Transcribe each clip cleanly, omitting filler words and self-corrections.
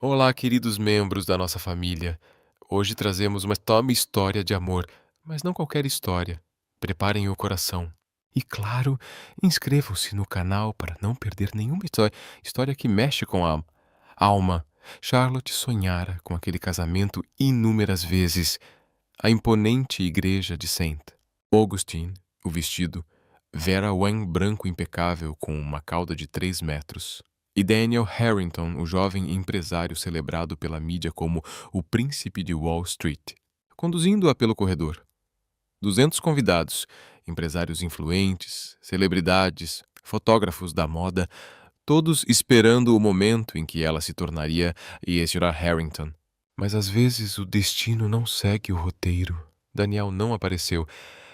Olá, queridos membros da nossa família. Hoje trazemos uma top história de amor, mas não qualquer história. Preparem o coração. E claro, inscrevam-se no canal para não perder nenhuma história que mexe com a alma. Charlotte sonhara com aquele casamento inúmeras vezes. A imponente igreja de Saint Augustine, o vestido, Vera Wang branco impecável com uma cauda de 3 metros. E Daniel Harrington, o jovem empresário celebrado pela mídia como o príncipe de Wall Street, conduzindo-a pelo corredor. 200 convidados, empresários influentes, celebridades, fotógrafos da moda, todos esperando o momento em que ela se tornaria Ezra Harrington. Mas às vezes o destino não segue o roteiro. Daniel não apareceu.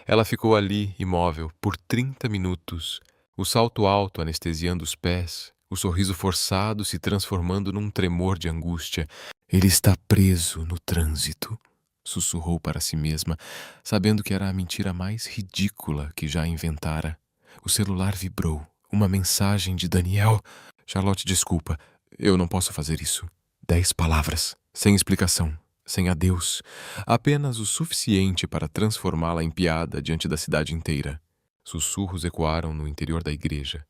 Ela ficou ali, imóvel, por 30 minutos. O salto alto anestesiando os pés, o sorriso forçado se transformando num tremor de angústia. Ele está preso no trânsito, sussurrou para si mesma, sabendo que era a mentira mais ridícula que já inventara. O celular vibrou. Uma mensagem de Daniel. Charlotte, desculpa, eu não posso fazer isso. 10 palavras, sem explicação, sem adeus, apenas o suficiente para transformá-la em piada diante da cidade inteira. Sussurros ecoaram no interior da igreja.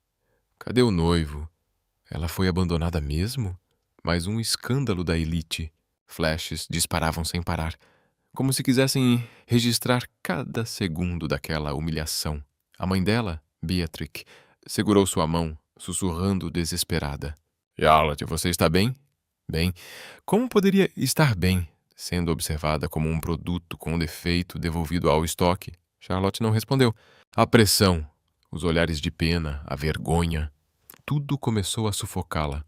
Cadê o noivo? Ela foi abandonada mesmo? Mais um escândalo da elite. Flashes disparavam sem parar, como se quisessem registrar cada segundo daquela humilhação. A mãe dela, Beatrix, segurou sua mão, sussurrando desesperada. Charlotte, você está bem? Bem, como poderia estar bem, sendo observada como um produto com defeito devolvido ao estoque? Charlotte não respondeu. A pressão, os olhares de pena, a vergonha, tudo começou a sufocá-la.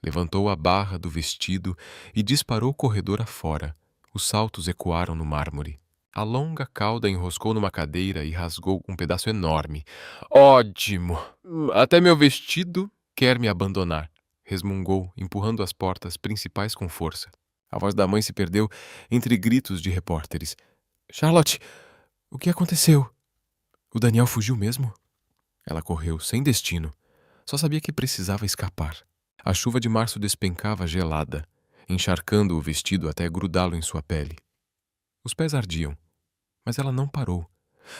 Levantou a barra do vestido e disparou o corredor afora. Os saltos ecoaram no mármore. A longa cauda enroscou numa cadeira e rasgou um pedaço enorme. Ótimo! Até meu vestido quer me abandonar, resmungou, empurrando as portas principais com força. A voz da mãe se perdeu entre gritos de repórteres. Charlotte, o que aconteceu? O Daniel fugiu mesmo? Ela correu, sem destino. Só sabia que precisava escapar. A chuva de março despencava gelada, encharcando o vestido até grudá-lo em sua pele. Os pés ardiam, mas ela não parou,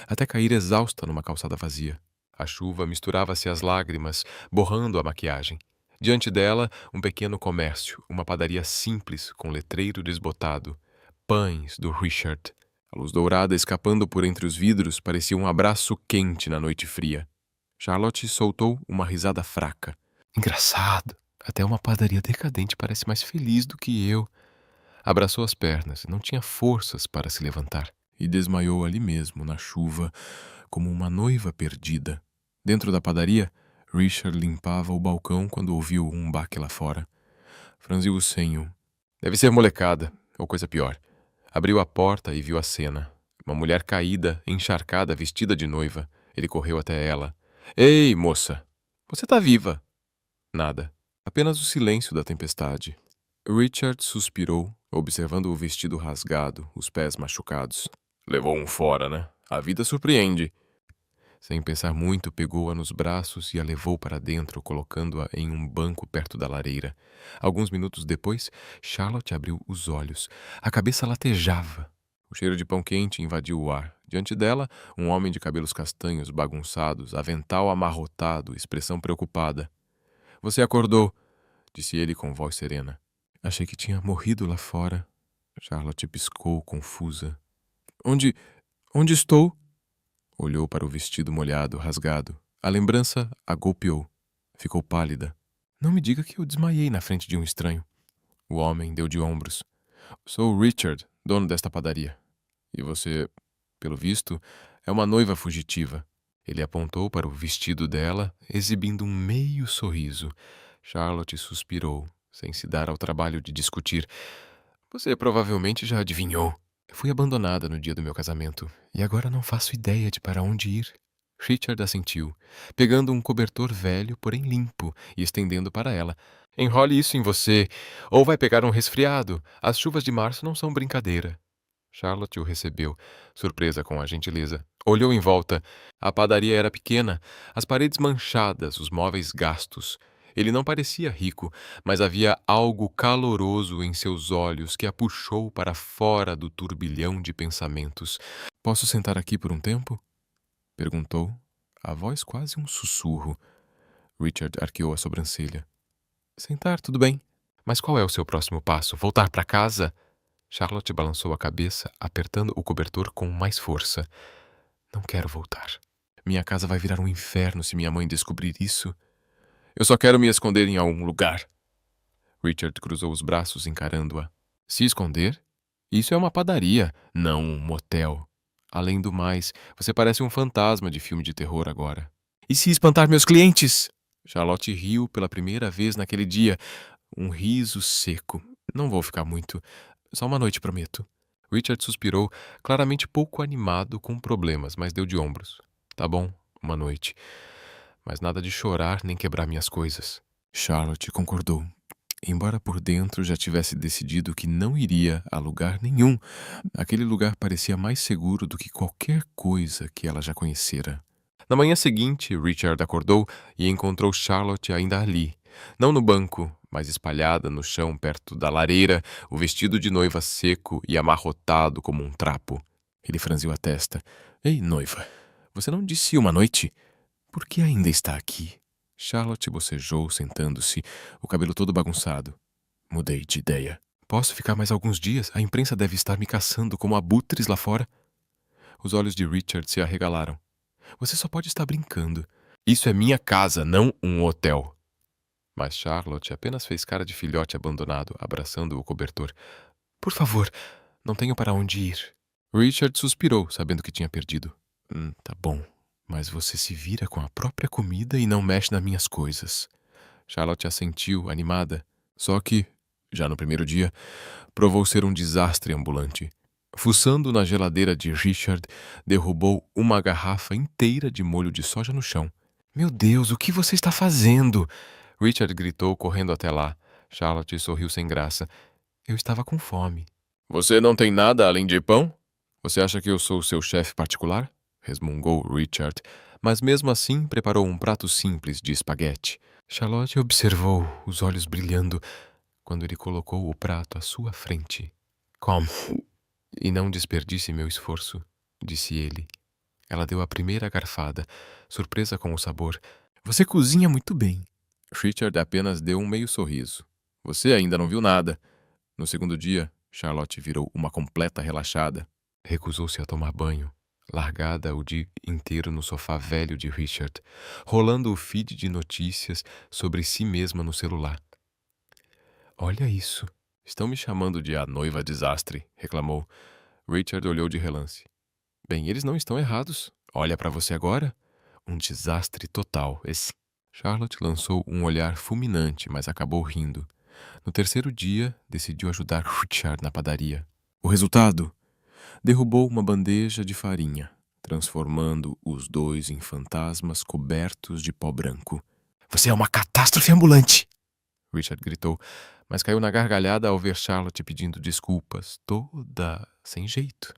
até cair exausta numa calçada vazia. A chuva misturava-se às lágrimas, borrando a maquiagem. Diante dela, um pequeno comércio, uma padaria simples com letreiro desbotado. Pães do Richard. A luz dourada escapando por entre os vidros parecia um abraço quente na noite fria. Charlotte soltou uma risada fraca. Engraçado. Até uma padaria decadente parece mais feliz do que eu. Abraçou as pernas, não tinha forças para se levantar. E desmaiou ali mesmo, na chuva, como uma noiva perdida. Dentro da padaria, Richard limpava o balcão quando ouviu um baque lá fora. Franziu o senho. Deve ser molecada, ou coisa pior. Abriu a porta e viu a cena. Uma mulher caída, encharcada, vestida de noiva. Ele correu até ela. Ei, moça! Você tá viva! Nada. Apenas o silêncio da tempestade. Richard suspirou, observando o vestido rasgado, os pés machucados. Levou um fora, né? A vida surpreende. Sem pensar muito, pegou-a nos braços e a levou para dentro, colocando-a em um banco perto da lareira. Alguns minutos depois, Charlotte abriu os olhos. A cabeça latejava. O cheiro de pão quente invadiu o ar. Diante dela, um homem de cabelos castanhos bagunçados, avental amarrotado, expressão preocupada. Você acordou, disse ele com voz serena. Achei que tinha morrido lá fora. Charlotte piscou, confusa. Onde estou? Olhou para o vestido molhado, rasgado. A lembrança a golpeou. Ficou pálida. Não me diga que eu desmaiei na frente de um estranho. O homem deu de ombros. Sou Richard, dono desta padaria. E você, pelo visto, é uma noiva fugitiva. Ele apontou para o vestido dela, exibindo um meio sorriso. Charlotte suspirou, sem se dar ao trabalho de discutir. Você provavelmente já adivinhou. Fui abandonada no dia do meu casamento, e agora não faço ideia de para onde ir. Richard assentiu, pegando um cobertor velho, porém limpo, e estendendo para ela. Enrole isso em você, ou vai pegar um resfriado. As chuvas de março não são brincadeira. Charlotte o recebeu, surpresa com a gentileza. Olhou em volta. A padaria era pequena, as paredes manchadas, os móveis gastos. Ele não parecia rico, mas havia algo caloroso em seus olhos que a puxou para fora do turbilhão de pensamentos. "Posso sentar aqui por um tempo?" perguntou, a voz quase um sussurro. Richard arqueou a sobrancelha. "Sentar, tudo bem. Mas qual é o seu próximo passo? Voltar para casa?" Charlotte balançou a cabeça, apertando o cobertor com mais força. "Não quero voltar. Minha casa vai virar um inferno se minha mãe descobrir isso. Eu só quero me esconder em algum lugar." Richard cruzou os braços encarando-a. "Se esconder? Isso é uma padaria, não um motel. Além do mais, você parece um fantasma de filme de terror agora." "E se espantar meus clientes?" Charlotte riu pela primeira vez naquele dia. Um riso seco. "Não vou ficar muito. Só uma noite, prometo." Richard suspirou, claramente pouco animado com problemas, mas deu de ombros. "Tá bom, uma noite. Mas nada de chorar nem quebrar minhas coisas." Charlotte concordou, embora por dentro já tivesse decidido que não iria a lugar nenhum. Aquele lugar parecia mais seguro do que qualquer coisa que ela já conhecera. Na manhã seguinte, Richard acordou e encontrou Charlotte ainda ali. Não no banco, mas espalhada no chão perto da lareira, o vestido de noiva seco e amarrotado como um trapo. Ele franziu a testa. "Ei, noiva, você não disse uma noite? Por que ainda está aqui?" Charlotte bocejou, sentando-se, o cabelo todo bagunçado. "Mudei de ideia. Posso ficar mais alguns dias? A imprensa deve estar me caçando como abutres lá fora." Os olhos de Richard se arregalaram. "Você só pode estar brincando. Isso é minha casa, não um hotel." Mas Charlotte apenas fez cara de filhote abandonado, abraçando o cobertor. "Por favor, não tenho para onde ir." Richard suspirou, sabendo que tinha perdido. Tá bom, mas você se vira com a própria comida e não mexe nas minhas coisas." Charlotte assentiu, animada. Só que, já no primeiro dia, provou ser um desastre ambulante. Fuçando na geladeira de Richard, derrubou uma garrafa inteira de molho de soja no chão. "Meu Deus, o que você está fazendo?" Richard gritou, correndo até lá. Charlotte sorriu sem graça. "Eu estava com fome." "Você não tem nada além de pão? Você acha que eu sou seu chefe particular?" resmungou Richard, mas mesmo assim preparou um prato simples de espaguete. Charlotte observou, os olhos brilhando, quando ele colocou o prato à sua frente. "Come. E não desperdice meu esforço", disse ele. Ela deu a primeira garfada, surpresa com o sabor. "Você cozinha muito bem." Richard apenas deu um meio sorriso. "Você ainda não viu nada." No segundo dia, Charlotte virou uma completa relaxada. Recusou-se a tomar banho, largada o dia inteiro no sofá velho de Richard, rolando o feed de notícias sobre si mesma no celular. "Olha isso. Estão me chamando de a noiva desastre", reclamou. Richard olhou de relance. "Bem, eles não estão errados. Olha para você agora. Um desastre total, esse." Charlotte lançou um olhar fulminante, mas acabou rindo. No terceiro dia, decidiu ajudar Richard na padaria. O resultado? Derrubou uma bandeja de farinha, transformando os dois em fantasmas cobertos de pó branco. "Você é uma catástrofe ambulante!" Richard gritou, mas caiu na gargalhada ao ver Charlotte pedindo desculpas, toda sem jeito.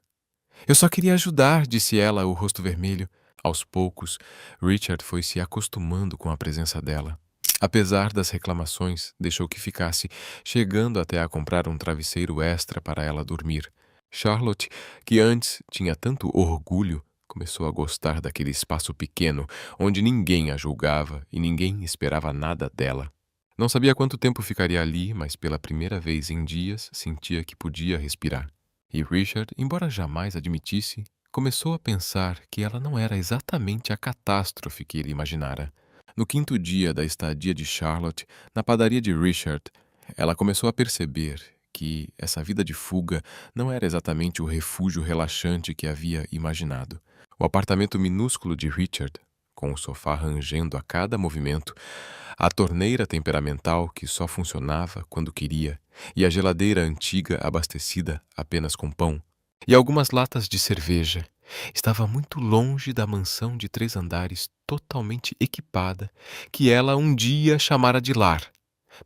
"Eu só queria ajudar", disse ela, o rosto vermelho. Aos poucos, Richard foi se acostumando com a presença dela. Apesar das reclamações, deixou que ficasse, chegando até a comprar um travesseiro extra para ela dormir. Charlotte, que antes tinha tanto orgulho, começou a gostar daquele espaço pequeno, onde ninguém a julgava e ninguém esperava nada dela. Não sabia quanto tempo ficaria ali, mas pela primeira vez em dias sentia que podia respirar. E Richard, embora jamais admitisse, começou a pensar que ela não era exatamente a catástrofe que ele imaginara. No quinto dia da estadia de Charlotte, na padaria de Richard, ela começou a perceber que essa vida de fuga não era exatamente o refúgio relaxante que havia imaginado. O apartamento minúsculo de Richard, com o sofá rangendo a cada movimento, a torneira temperamental que só funcionava quando queria, e a geladeira antiga abastecida apenas com pão, e algumas latas de cerveja, estava muito longe da mansão de 3 andares totalmente equipada que ela um dia chamara de lar.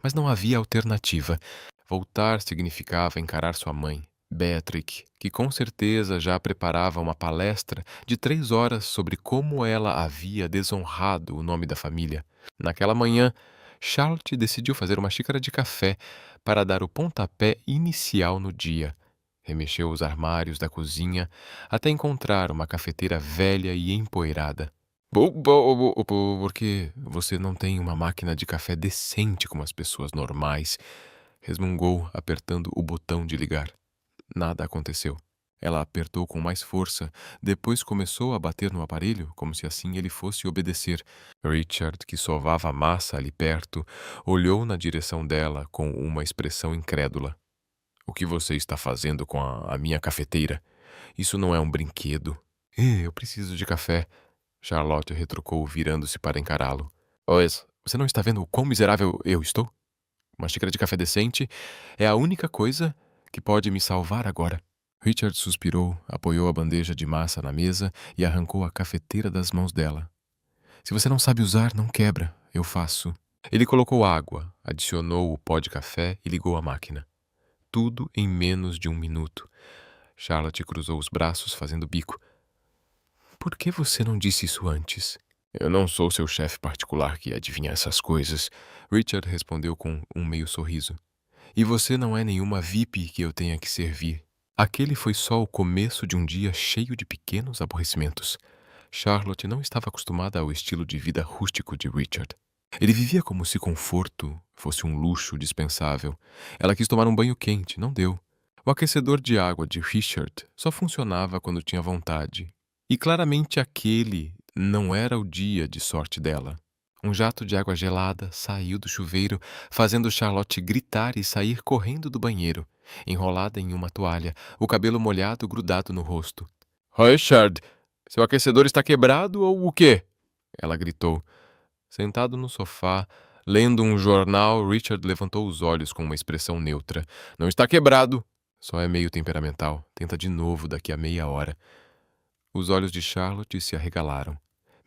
Mas não havia alternativa. Voltar significava encarar sua mãe, Beatrice, que com certeza já preparava uma palestra de 3 horas sobre como ela havia desonrado o nome da família. Naquela manhã, Charlotte decidiu fazer uma xícara de café para dar o pontapé inicial no dia. Remexeu os armários da cozinha até encontrar uma cafeteira velha e empoeirada. Porque você não tem uma máquina de café decente como as pessoas normais, resmungou, apertando o botão de ligar. Nada aconteceu. Ela apertou com mais força, depois começou a bater no aparelho, como se assim ele fosse obedecer. Richard, que sovava a massa ali perto, olhou na direção dela com uma expressão incrédula. O que você está fazendo com a minha cafeteira? Isso não é um brinquedo. Eu preciso de café, Charlotte retrucou, virando-se para encará-lo. Pois, você não está vendo o quão miserável eu estou? Uma xícara de café decente é a única coisa que pode me salvar agora. Richard suspirou, apoiou a bandeja de massa na mesa e arrancou a cafeteira das mãos dela. Se você não sabe usar, não quebra. Eu faço. Ele colocou água, adicionou o pó de café e ligou a máquina. Tudo em menos de 1 minuto. Charlotte cruzou os braços, fazendo bico. Por que você não disse isso antes? Eu não sou seu chefe particular que adivinha essas coisas, Richard respondeu com um meio sorriso. E você não é nenhuma VIP que eu tenha que servir. Aquele foi só o começo de um dia cheio de pequenos aborrecimentos. Charlotte não estava acostumada ao estilo de vida rústico de Richard. Ele vivia como se conforto fosse um luxo dispensável. Ela quis tomar um banho quente, não deu. O aquecedor de água de Richard só funcionava quando tinha vontade. E claramente aquele não era o dia de sorte dela. Um jato de água gelada saiu do chuveiro, fazendo Charlotte gritar e sair correndo do banheiro, enrolada em uma toalha, o cabelo molhado grudado no rosto. Richard, seu aquecedor está quebrado ou o quê? Ela gritou. Sentado no sofá, lendo um jornal, Richard levantou os olhos com uma expressão neutra. Não está quebrado. Só é meio temperamental. Tenta de novo daqui a meia hora. Os olhos de Charlotte se arregalaram.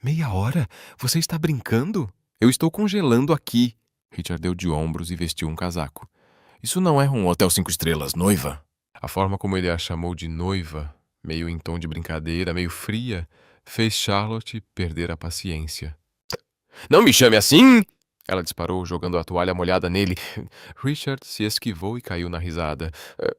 Meia hora? Você está brincando? Eu estou congelando aqui. Richard deu de ombros e vestiu um casaco. Isso não é um hotel 5 estrelas, noiva? A forma como ele a chamou de noiva, meio em tom de brincadeira, meio fria, fez Charlotte perder a paciência. Não me chame assim! Ela disparou, jogando a toalha molhada nele. Richard se esquivou e caiu na risada.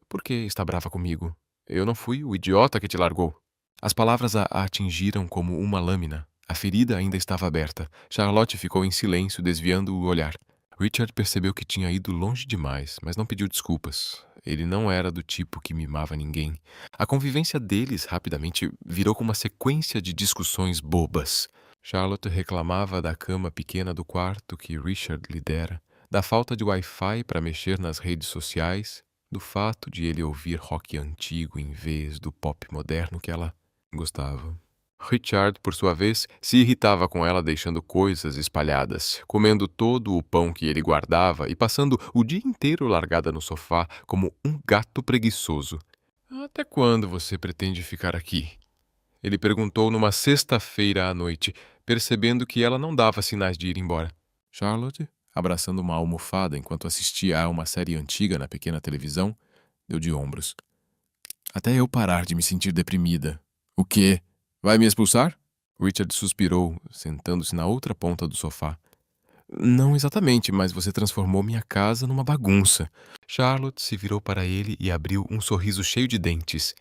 Por que está brava comigo? Eu não fui o idiota que te largou. As palavras a atingiram como uma lâmina. A ferida ainda estava aberta. Charlotte ficou em silêncio, desviando o olhar. Richard percebeu que tinha ido longe demais, mas não pediu desculpas. Ele não era do tipo que mimava ninguém. A convivência deles rapidamente virou como uma sequência de discussões bobas. Charlotte reclamava da cama pequena do quarto que Richard lhe dera, da falta de Wi-Fi para mexer nas redes sociais, do fato de ele ouvir rock antigo em vez do pop moderno que ela gostava. Richard, por sua vez, se irritava com ela deixando coisas espalhadas, comendo todo o pão que ele guardava e passando o dia inteiro largada no sofá como um gato preguiçoso. Até quando você pretende ficar aqui? Ele perguntou numa sexta-feira à noite, percebendo que ela não dava sinais de ir embora. Charlotte, abraçando uma almofada enquanto assistia a uma série antiga na pequena televisão, deu de ombros. Até eu parar de me sentir deprimida. O quê? Vai me expulsar? Richard suspirou, sentando-se na outra ponta do sofá. Não exatamente, mas você transformou minha casa numa bagunça. Charlotte se virou para ele e abriu um sorriso cheio de dentes.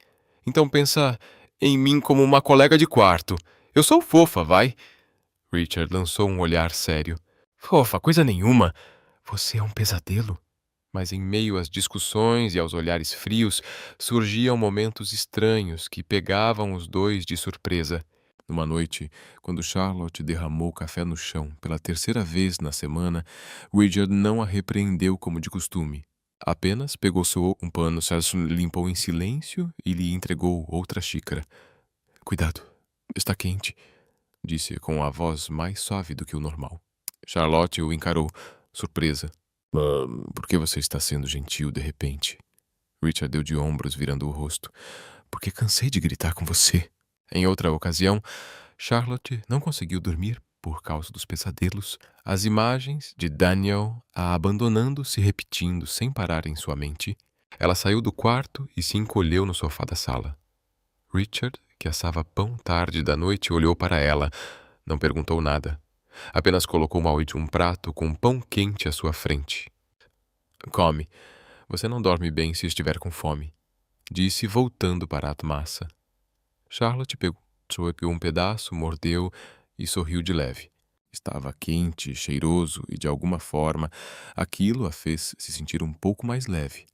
Então pensa em mim como uma colega de quarto. Eu sou fofa, vai? Richard lançou um olhar sério. Fofa, coisa nenhuma. Você é um pesadelo. Mas em meio às discussões e aos olhares frios, surgiam momentos estranhos que pegavam os dois de surpresa. Numa noite, quando Charlotte derramou café no chão pela terceira vez na semana, Richard não a repreendeu como de costume. Apenas pegou um pano, limpou em silêncio e lhe entregou outra xícara. Cuidado, está quente, disse com a voz mais suave do que o normal. Charlotte o encarou, surpresa. Por que você está sendo gentil de repente? Richard deu de ombros, virando o rosto. Porque cansei de gritar com você. Em outra ocasião, Charlotte não conseguiu dormir por causa dos pesadelos. As imagens de Daniel a abandonando se repetindo sem parar em sua mente. Ela saiu do quarto e se encolheu no sofá da sala. Richard, que assava pão tarde da noite, olhou para ela. Não perguntou nada. Apenas colocou Maud um prato com pão quente à sua frente. Come. Você não dorme bem se estiver com fome, disse, voltando para a massa. Charlotte pegou um pedaço, mordeu e sorriu de leve. Estava quente, cheiroso e, de alguma forma, aquilo a fez se sentir um pouco mais leve.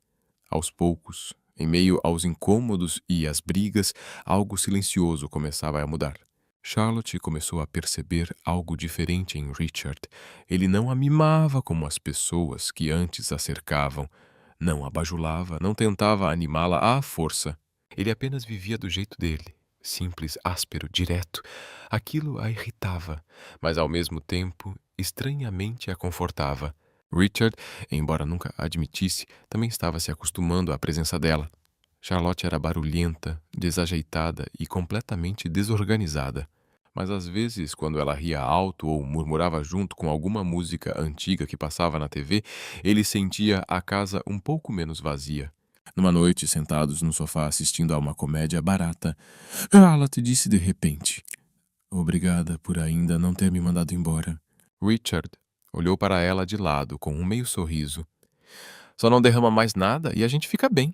Aos poucos, em meio aos incômodos e às brigas, algo silencioso começava a mudar. Charlotte começou a perceber algo diferente em Richard. Ele não a mimava como as pessoas que antes a cercavam. Não a bajulava, não tentava animá-la à força. Ele apenas vivia do jeito dele, simples, áspero, direto. Aquilo a irritava, mas ao mesmo tempo, estranhamente a confortava. Richard, embora nunca admitisse, também estava se acostumando à presença dela. Charlotte era barulhenta, desajeitada e completamente desorganizada. Mas às vezes, quando ela ria alto ou murmurava junto com alguma música antiga que passava na TV, ele sentia a casa um pouco menos vazia. Numa noite, sentados no sofá assistindo a uma comédia barata, Charlotte disse de repente: "Obrigada por ainda não ter me mandado embora." Richard olhou para ela de lado com um meio sorriso. "Só não derrama mais nada e a gente fica bem."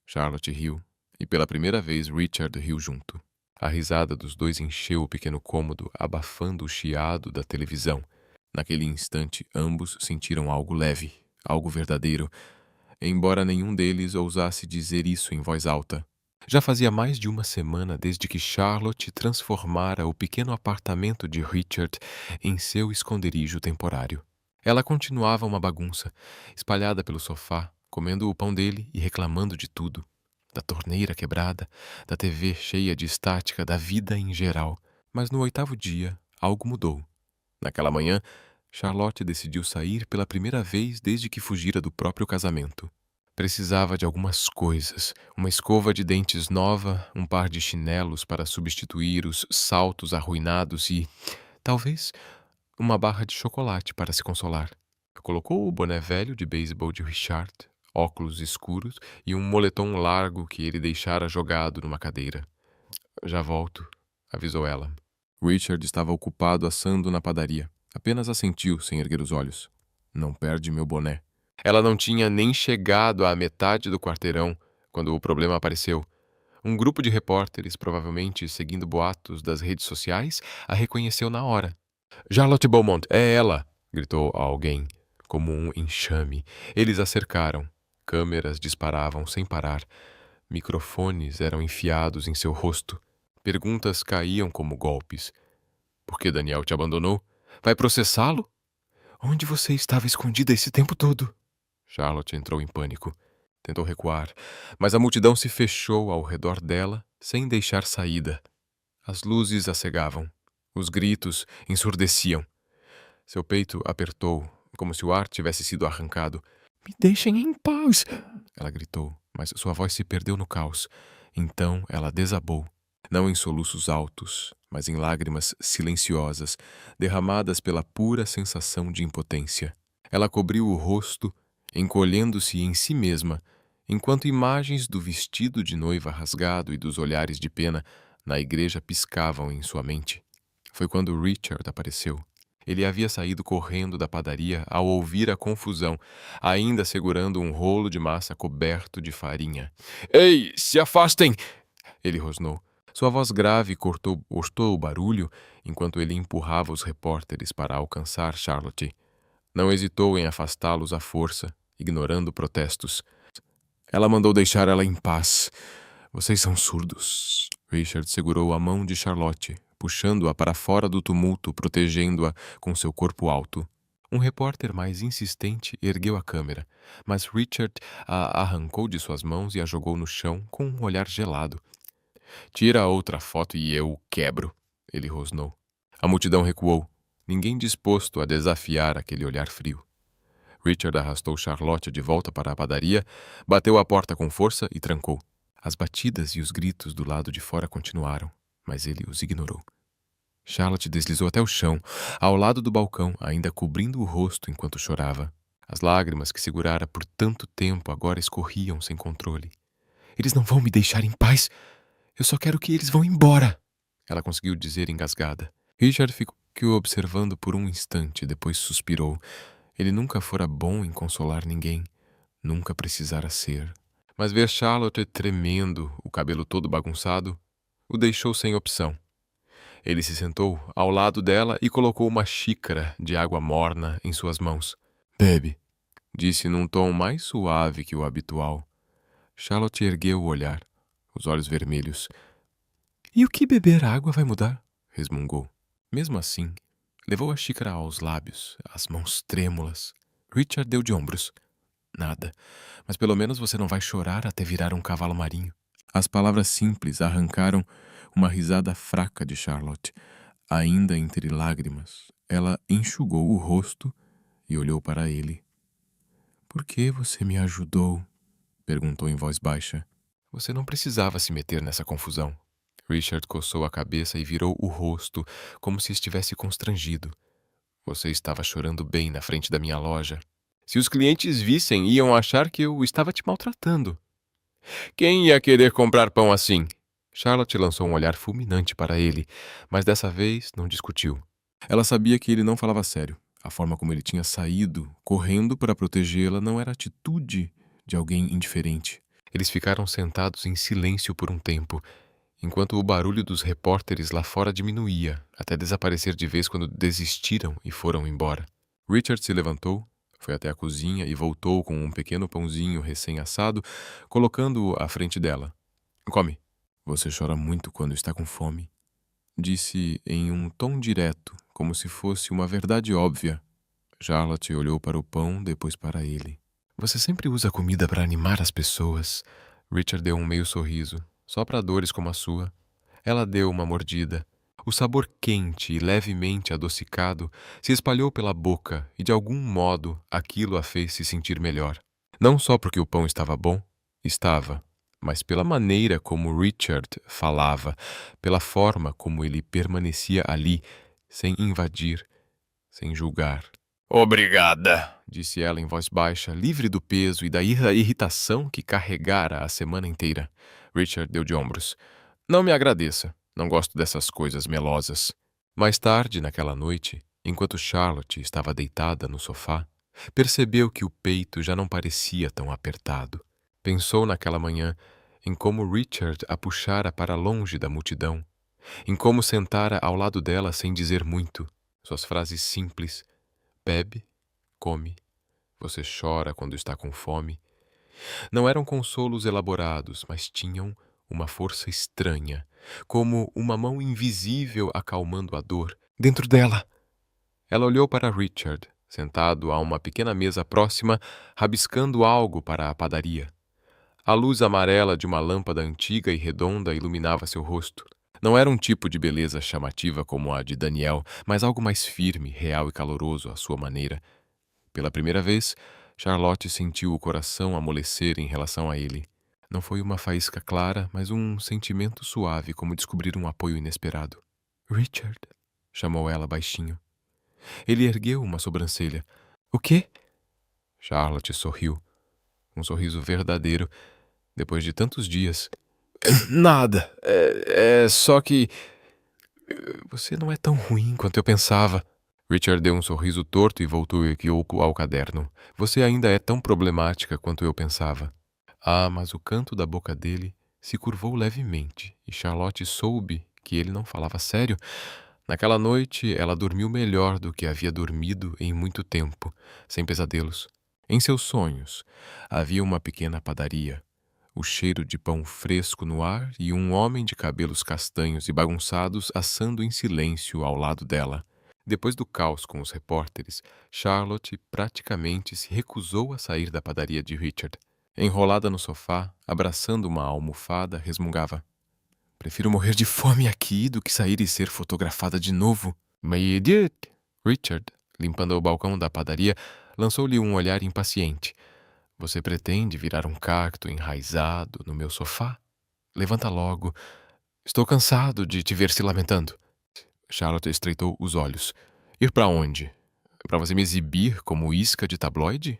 Charlotte riu, e pela primeira vez Richard riu junto. A risada dos dois encheu o pequeno cômodo, abafando o chiado da televisão. Naquele instante, ambos sentiram algo leve, algo verdadeiro, embora nenhum deles ousasse dizer isso em voz alta. Já fazia mais de uma semana desde que Charlotte transformara o pequeno apartamento de Richard em seu esconderijo temporário. Ela continuava uma bagunça, espalhada pelo sofá, comendo o pão dele e reclamando de tudo. Da torneira quebrada, da TV cheia de estática, da vida em geral. Mas no 8º dia, algo mudou. Naquela manhã, Charlotte decidiu sair pela primeira vez desde que fugira do próprio casamento. Precisava de algumas coisas, uma escova de dentes nova, um par de chinelos para substituir os saltos arruinados e, talvez, uma barra de chocolate para se consolar. Colocou o boné velho de beisebol de Richard, óculos escuros e um moletom largo que ele deixara jogado numa cadeira. "Já volto", avisou ela. Richard estava ocupado assando na padaria. Apenas assentiu sem erguer os olhos. "Não perde meu boné." Ela não tinha nem chegado à metade do quarteirão quando o problema apareceu. Um grupo de repórteres, provavelmente seguindo boatos das redes sociais, a reconheceu na hora. "Charlotte Beaumont, é ela!" gritou alguém, como um enxame. Eles a cercaram. Câmeras disparavam sem parar. Microfones eram enfiados em seu rosto. Perguntas caíam como golpes. "Por que Daniel te abandonou? Vai processá-lo? Onde você estava escondida esse tempo todo?" Charlotte entrou em pânico. Tentou recuar, mas a multidão se fechou ao redor dela, sem deixar saída. As luzes a cegavam. Os gritos ensurdeciam. Seu peito apertou, como se o ar tivesse sido arrancado. "Me deixem em paz!" ela gritou, mas sua voz se perdeu no caos. Então ela desabou, não em soluços altos, mas em lágrimas silenciosas, derramadas pela pura sensação de impotência. Ela cobriu o rosto, encolhendo-se em si mesma, enquanto imagens do vestido de noiva rasgado e dos olhares de pena na igreja piscavam em sua mente. Foi quando Richard apareceu. Ele havia saído correndo da padaria ao ouvir a confusão, ainda segurando um rolo de massa coberto de farinha. "Ei, se afastem!" ele rosnou. Sua voz grave cortou o barulho enquanto ele empurrava os repórteres para alcançar Charlotte. Não hesitou em afastá-los à força, ignorando protestos. Ela mandou deixar ela em paz. "Vocês são surdos." Richard segurou a mão de Charlotte, puxando-a para fora do tumulto, protegendo-a com seu corpo alto. Um repórter mais insistente ergueu a câmera, mas Richard a arrancou de suas mãos e a jogou no chão com um olhar gelado. "Tira outra foto e eu quebro", ele rosnou. A multidão recuou, ninguém disposto a desafiar aquele olhar frio. Richard arrastou Charlotte de volta para a padaria, bateu a porta com força e trancou. As batidas e os gritos do lado de fora continuaram, mas ele os ignorou. Charlotte deslizou até o chão, ao lado do balcão, ainda cobrindo o rosto enquanto chorava. As lágrimas que segurara por tanto tempo agora escorriam sem controle. "Eles não vão me deixar em paz! Eu só quero que eles vão embora!" ela conseguiu dizer engasgada. Richard que o observando por um instante, depois suspirou. Ele nunca fora bom em consolar ninguém, nunca precisara ser. Mas ver Charlotte tremendo, o cabelo todo bagunçado, o deixou sem opção. Ele se sentou ao lado dela e colocou uma xícara de água morna em suas mãos. "Bebe", disse num tom mais suave que o habitual. Charlotte ergueu o olhar, os olhos vermelhos. "E o que beber água vai mudar?" resmungou. Mesmo assim, levou a xícara aos lábios, as mãos trêmulas. Richard deu de ombros. "Nada, mas pelo menos você não vai chorar até virar um cavalo marinho." As palavras simples arrancaram uma risada fraca de Charlotte. Ainda entre lágrimas, ela enxugou o rosto e olhou para ele. "Por que você me ajudou?" perguntou em voz baixa. "Você não precisava se meter nessa confusão." Richard coçou a cabeça e virou o rosto, como se estivesse constrangido. "Você estava chorando bem na frente da minha loja. Se os clientes vissem, iam achar que eu estava te maltratando. Quem ia querer comprar pão assim?" Charlotte lançou um olhar fulminante para ele, mas dessa vez não discutiu. Ela sabia que ele não falava sério. A forma como ele tinha saído, correndo para protegê-la, não era a atitude de alguém indiferente. Eles ficaram sentados em silêncio por um tempo, enquanto o barulho dos repórteres lá fora diminuía, até desaparecer de vez quando desistiram e foram embora. Richard se levantou, foi até a cozinha e voltou com um pequeno pãozinho recém-assado, colocando-o à frente dela. "Come." "Você chora muito quando está com fome", disse em um tom direto, como se fosse uma verdade óbvia. Charlotte olhou para o pão, depois para ele. "Você sempre usa comida para animar as pessoas." Richard deu um meio sorriso, só para dores como a sua. Ela deu uma mordida. O sabor quente e levemente adocicado se espalhou pela boca e, de algum modo, aquilo a fez se sentir melhor. Não só porque o pão estava bom, estava, mas pela maneira como Richard falava, pela forma como ele permanecia ali, sem invadir, sem julgar. "Obrigada", disse ela em voz baixa, livre do peso e da irritação que carregara a semana inteira. Richard deu de ombros. "Não me agradeça. Não gosto dessas coisas melosas." Mais tarde, naquela noite, enquanto Charlotte estava deitada no sofá, percebeu que o peito já não parecia tão apertado. Pensou naquela manhã em como Richard a puxara para longe da multidão, em como sentara ao lado dela sem dizer muito, suas frases simples: "Bebe, come, você chora quando está com fome." Não eram consolos elaborados, mas tinham uma força estranha, como uma mão invisível acalmando a dor dentro dela. Ela olhou para Richard, sentado a uma pequena mesa próxima, rabiscando algo para a padaria. A luz amarela de uma lâmpada antiga e redonda iluminava seu rosto. Não era um tipo de beleza chamativa como a de Daniel, mas algo mais firme, real e caloroso à sua maneira. Pela primeira vez, Charlotte sentiu o coração amolecer em relação a ele. Não foi uma faísca clara, mas um sentimento suave, como descobrir um apoio inesperado. "Richard", chamou ela baixinho. Ele ergueu uma sobrancelha. "O quê?" Charlotte sorriu. Um sorriso verdadeiro, depois de tantos dias. "Nada. É só que você não é tão ruim quanto eu pensava." Richard deu um sorriso torto e voltou equívoco ao caderno. "Você ainda é tão problemática quanto eu pensava." Ah, mas o canto da boca dele se curvou levemente e Charlotte soube que ele não falava sério. Naquela noite, ela dormiu melhor do que havia dormido em muito tempo, sem pesadelos. Em seus sonhos, havia uma pequena padaria, o cheiro de pão fresco no ar e um homem de cabelos castanhos e bagunçados assando em silêncio ao lado dela. Depois do caos com os repórteres, Charlotte praticamente se recusou a sair da padaria de Richard. Enrolada no sofá, abraçando uma almofada, resmungava: "Prefiro morrer de fome aqui do que sair e ser fotografada de novo." "My idiot!" Richard, limpando o balcão da padaria, lançou-lhe um olhar impaciente. "Você pretende virar um cacto enraizado no meu sofá? Levanta logo. Estou cansado de te ver se lamentando." Charlotte estreitou os olhos. "Ir para onde? Para você me exibir como isca de tabloide?"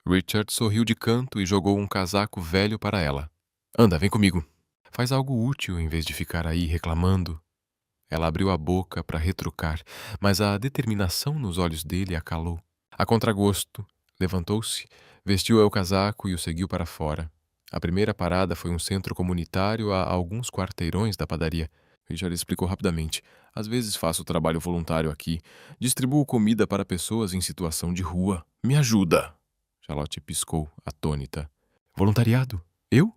Richard sorriu de canto e jogou um casaco velho para ela. "Anda, vem comigo. Faz algo útil em vez de ficar aí reclamando." Ela abriu a boca para retrucar, mas a determinação nos olhos dele a calou. A contragosto, levantou-se, vestiu o casaco e o seguiu para fora. A primeira parada foi um centro comunitário a alguns quarteirões da padaria. Richard explicou rapidamente. Às vezes faço trabalho voluntário aqui. Distribuo comida para pessoas em situação de rua. Me ajuda! Charlotte piscou, atônita. Voluntariado? Eu?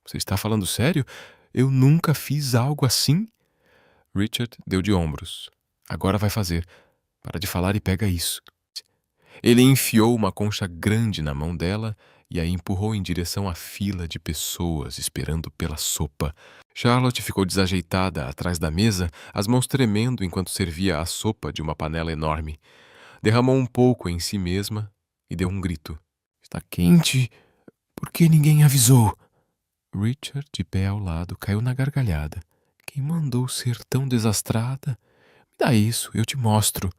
Você está falando sério? Eu nunca fiz algo assim? Richard deu de ombros. Agora vai fazer. Para de falar e pega isso. Ele enfiou uma concha grande na mão dela e a empurrou em direção à fila de pessoas esperando pela sopa. Charlotte ficou desajeitada atrás da mesa, as mãos tremendo enquanto servia a sopa de uma panela enorme. Derramou um pouco em si mesma e deu um grito. Está quente? Por que ninguém avisou? Richard, de pé ao lado, caiu na gargalhada. Quem mandou ser tão desastrada? Me dá isso, eu te mostro.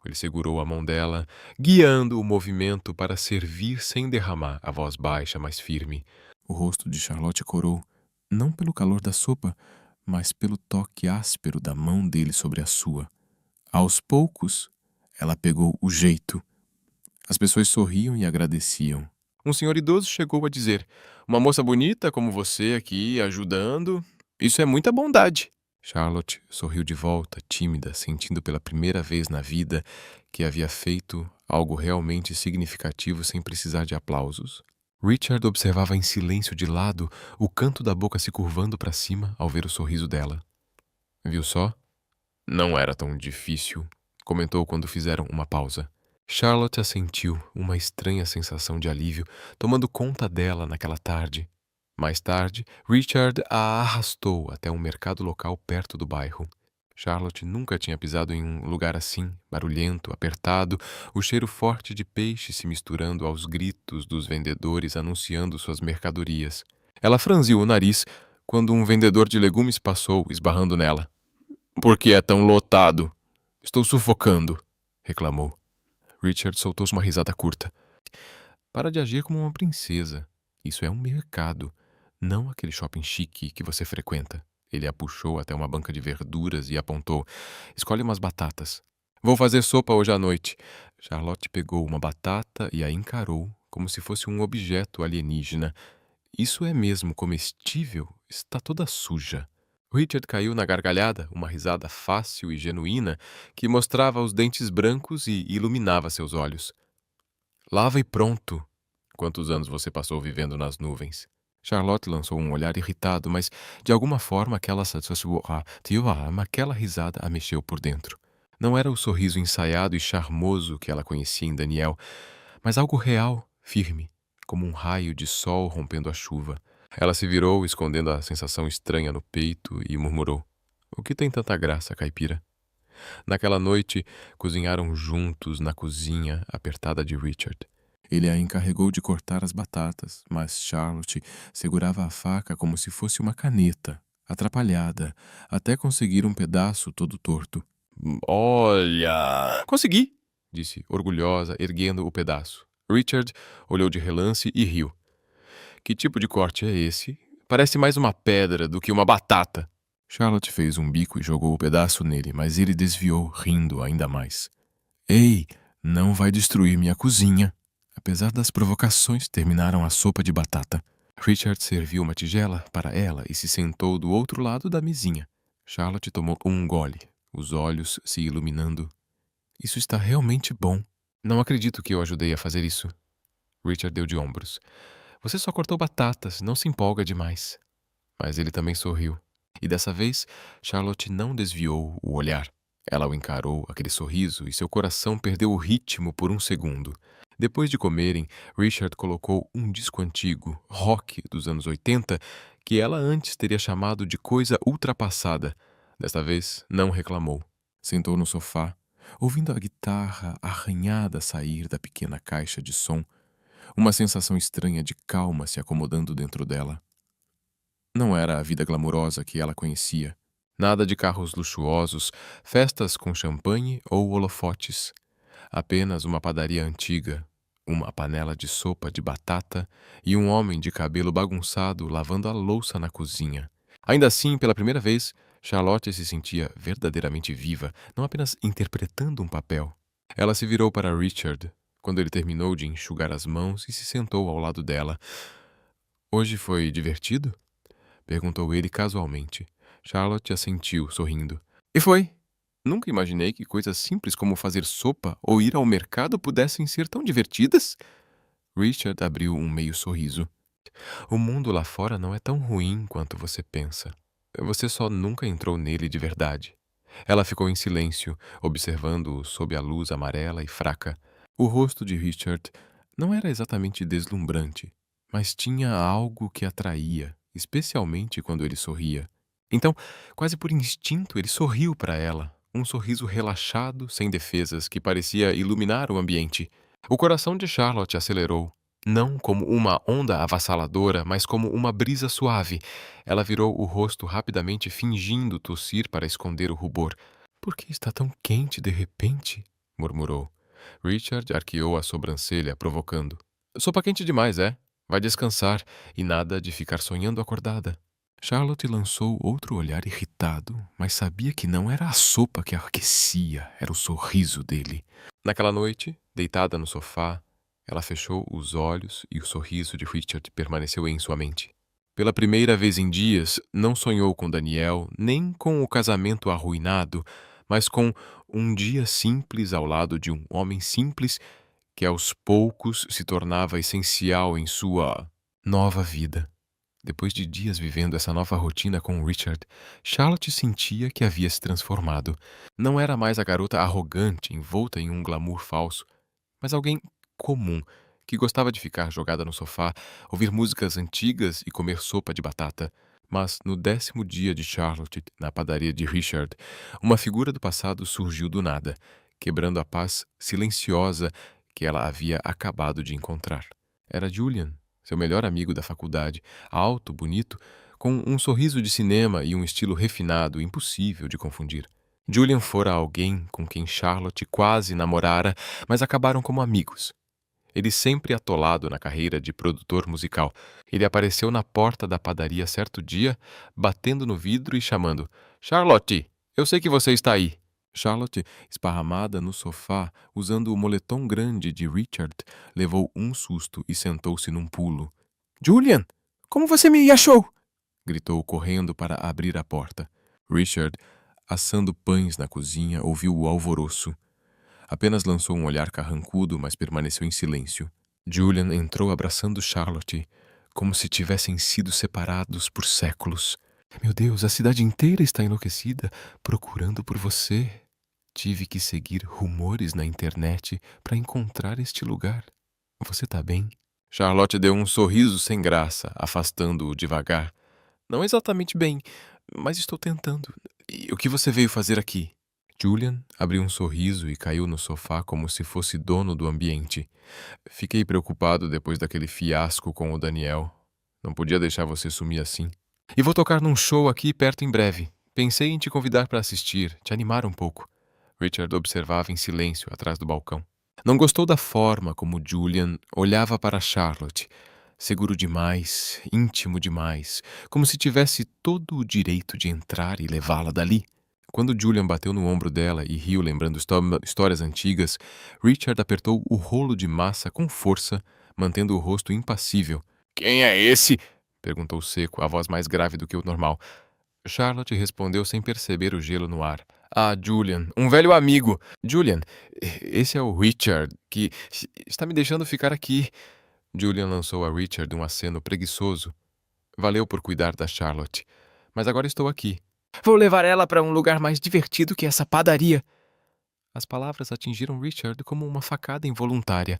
Ele segurou a mão dela, guiando o movimento para servir sem derramar, a voz baixa, mas firme. O rosto de Charlotte corou, não pelo calor da sopa, mas pelo toque áspero da mão dele sobre a sua. Aos poucos, ela pegou o jeito. As pessoas sorriam e agradeciam. Um senhor idoso chegou a dizer: uma moça bonita como você aqui, ajudando. Isso é muita bondade. Charlotte sorriu de volta, tímida, sentindo pela primeira vez na vida que havia feito algo realmente significativo sem precisar de aplausos. Richard observava em silêncio de lado, o canto da boca se curvando para cima ao ver o sorriso dela. Viu só? Não era tão difícil, comentou quando fizeram uma pausa. Charlotte assentiu, uma estranha sensação de alívio tomando conta dela naquela tarde. Mais tarde, Richard a arrastou até um mercado local perto do bairro. Charlotte nunca tinha pisado em um lugar assim, barulhento, apertado, o cheiro forte de peixe se misturando aos gritos dos vendedores anunciando suas mercadorias. Ela franziu o nariz quando um vendedor de legumes passou, esbarrando nela. Por que é tão lotado? Estou sufocando, reclamou. Richard soltou uma risada curta. Para de agir como uma princesa. Isso é um mercado, não aquele shopping chique que você frequenta. Ele a puxou até uma banca de verduras e apontou. Escolhe umas batatas. Vou fazer sopa hoje à noite. Charlotte pegou uma batata e a encarou como se fosse um objeto alienígena. Isso é mesmo comestível? Está toda suja. Richard caiu na gargalhada, uma risada fácil e genuína que mostrava os dentes brancos e iluminava seus olhos. Lava e pronto. Quantos anos você passou vivendo nas nuvens? Charlotte lançou um olhar irritado, mas de alguma forma aquela risada a mexeu por dentro. Não era o sorriso ensaiado e charmoso que ela conhecia em Daniel, mas algo real, firme, como um raio de sol rompendo a chuva. Ela se virou, escondendo a sensação estranha no peito, e murmurou: O que tem tanta graça, caipira? Naquela noite, cozinharam juntos na cozinha apertada de Richard. Ele a encarregou de cortar as batatas, mas Charlotte segurava a faca como se fosse uma caneta, atrapalhada, até conseguir um pedaço todo torto. Olha! Consegui! Disse, orgulhosa, erguendo o pedaço. Richard olhou de relance e riu. Que tipo de corte é esse? Parece mais uma pedra do que uma batata. Charlotte fez um bico e jogou o pedaço nele, mas ele desviou, rindo ainda mais. Ei, não vai destruir minha cozinha. Apesar das provocações, terminaram a sopa de batata. Richard serviu uma tigela para ela e se sentou do outro lado da mesinha. Charlotte tomou um gole, os olhos se iluminando. Isso está realmente bom. Não acredito que eu ajudei a fazer isso. Richard deu de ombros. Você só cortou batatas, não se empolga demais. Mas ele também sorriu. E dessa vez, Charlotte não desviou o olhar. Ela o encarou, aquele sorriso, e seu coração perdeu o ritmo por um segundo. Depois de comerem, Richard colocou um disco antigo, rock dos anos 80, que ela antes teria chamado de coisa ultrapassada. Desta vez, não reclamou. Sentou no sofá, ouvindo a guitarra arranhada sair da pequena caixa de som, uma sensação estranha de calma se acomodando dentro dela. Não era a vida glamurosa que ela conhecia. Nada de carros luxuosos, festas com champanhe ou holofotes. Apenas uma padaria antiga, uma panela de sopa de batata e um homem de cabelo bagunçado lavando a louça na cozinha. Ainda assim, pela primeira vez, Charlotte se sentia verdadeiramente viva, não apenas interpretando um papel. Ela se virou para Richard quando ele terminou de enxugar as mãos e se sentou ao lado dela. "Hoje foi divertido?" perguntou ele casualmente. Charlotte assentiu, sorrindo. "E foi. Nunca imaginei que coisas simples como fazer sopa ou ir ao mercado pudessem ser tão divertidas." Richard abriu um meio sorriso. "O mundo lá fora não é tão ruim quanto você pensa. Você só nunca entrou nele de verdade." Ela ficou em silêncio, observando-o sob a luz amarela e fraca. O rosto de Richard não era exatamente deslumbrante, mas tinha algo que atraía, especialmente quando ele sorria. Então, quase por instinto, ele sorriu para ela, um sorriso relaxado, sem defesas, que parecia iluminar o ambiente. O coração de Charlotte acelerou. Não como uma onda avassaladora, mas como uma brisa suave. Ela virou o rosto rapidamente, fingindo tossir para esconder o rubor. "Por que está tão quente de repente?" murmurou. Richard arqueou a sobrancelha, provocando. "Sopa quente demais, é? Vai descansar, e nada de ficar sonhando acordada." Charlotte lançou outro olhar irritado, mas sabia que não era a sopa que a aquecia, era o sorriso dele. Naquela noite, deitada no sofá, ela fechou os olhos e o sorriso de Richard permaneceu em sua mente. Pela primeira vez em dias, não sonhou com Daniel, nem com o casamento arruinado, mas com um dia simples ao lado de um homem simples que aos poucos se tornava essencial em sua nova vida. Depois de dias vivendo essa nova rotina com Richard, Charlotte sentia que havia se transformado. Não era mais a garota arrogante, envolta em um glamour falso, mas alguém comum, que gostava de ficar jogada no sofá, ouvir músicas antigas e comer sopa de batata. Mas no 10º dia de Charlotte, na padaria de Richard, uma figura do passado surgiu do nada, quebrando a paz silenciosa que ela havia acabado de encontrar. Era Julian, seu melhor amigo da faculdade, alto, bonito, com um sorriso de cinema e um estilo refinado, impossível de confundir. Julian fora alguém com quem Charlotte quase namorara, mas acabaram como amigos. Ele sempre atolado na carreira de produtor musical. Ele apareceu na porta da padaria certo dia, batendo no vidro e chamando: "Charlotte, eu sei que você está aí." Charlotte, esparramada no sofá, usando o moletom grande de Richard, levou um susto e sentou-se num pulo. "Julian, como você me achou?" gritou correndo para abrir a porta. Richard, assando pães na cozinha, ouviu o alvoroço. Apenas lançou um olhar carrancudo, mas permaneceu em silêncio. Julian entrou abraçando Charlotte, como se tivessem sido separados por séculos. "Meu Deus, a cidade inteira está enlouquecida, procurando por você. Tive que seguir rumores na internet para encontrar este lugar. Você tá bem?" Charlotte deu um sorriso sem graça, afastando-o devagar. "Não exatamente bem, mas estou tentando. E o que você veio fazer aqui?" Julian abriu um sorriso e caiu no sofá como se fosse dono do ambiente. "Fiquei preocupado depois daquele fiasco com o Daniel. Não podia deixar você sumir assim. E vou tocar num show aqui perto em breve. Pensei em te convidar para assistir, te animar um pouco." Richard observava em silêncio atrás do balcão. Não gostou da forma como Julian olhava para Charlotte. Seguro demais, íntimo demais, como se tivesse todo o direito de entrar e levá-la dali. Quando Julian bateu no ombro dela e riu lembrando histórias antigas, Richard apertou o rolo de massa com força, mantendo o rosto impassível. "Quem é esse?" perguntou seco, a voz mais grave do que o normal. Charlotte respondeu sem perceber o gelo no ar. "Ah, Julian, um velho amigo. Julian, esse é o Richard, que está me deixando ficar aqui." Julian lançou a Richard um aceno preguiçoso. "Valeu por cuidar da Charlotte. Mas agora estou aqui. Vou levar ela para um lugar mais divertido que essa padaria." As palavras atingiram Richard como uma facada involuntária.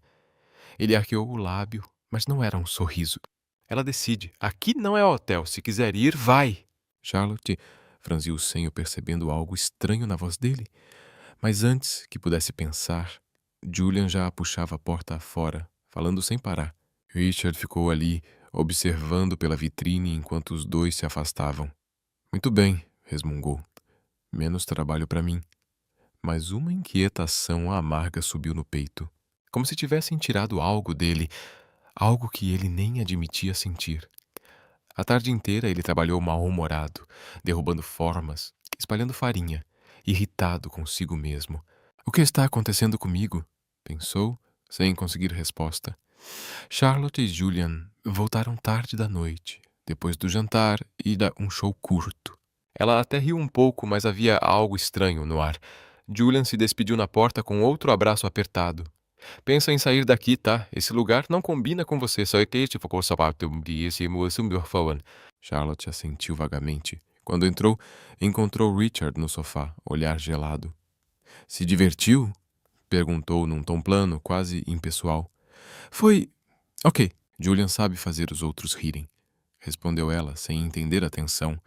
Ele arqueou o lábio, mas não era um sorriso. "Ela decide. Aqui não é hotel. Se quiser ir, vai." Charlotte franziu o senho percebendo algo estranho na voz dele. Mas antes que pudesse pensar, Julian já a puxava a porta afora, falando sem parar. Richard ficou ali, observando pela vitrine enquanto os dois se afastavam. "Muito bem", resmungou. "Menos trabalho para mim." Mas uma inquietação amarga subiu no peito, como se tivessem tirado algo dele, algo que ele nem admitia sentir. A tarde inteira ele trabalhou mal-humorado, derrubando formas, espalhando farinha, irritado consigo mesmo. O que está acontecendo comigo? Pensou, sem conseguir resposta. Charlotte e Julian voltaram tarde da noite, depois do jantar e um show curto. Ela até riu um pouco, mas havia algo estranho no ar. Julian se despediu na porta com outro abraço apertado. Pensa em sair daqui, tá? Esse lugar não combina com você. Só que te ficou sapato de esse moço meu favor. Charlotte assentiu vagamente. Quando entrou, encontrou Richard no sofá, olhar gelado. Se divertiu? Perguntou num tom plano, quase impessoal. Foi. Ok, Julian sabe fazer os outros rirem. Respondeu ela, sem entender a tensão.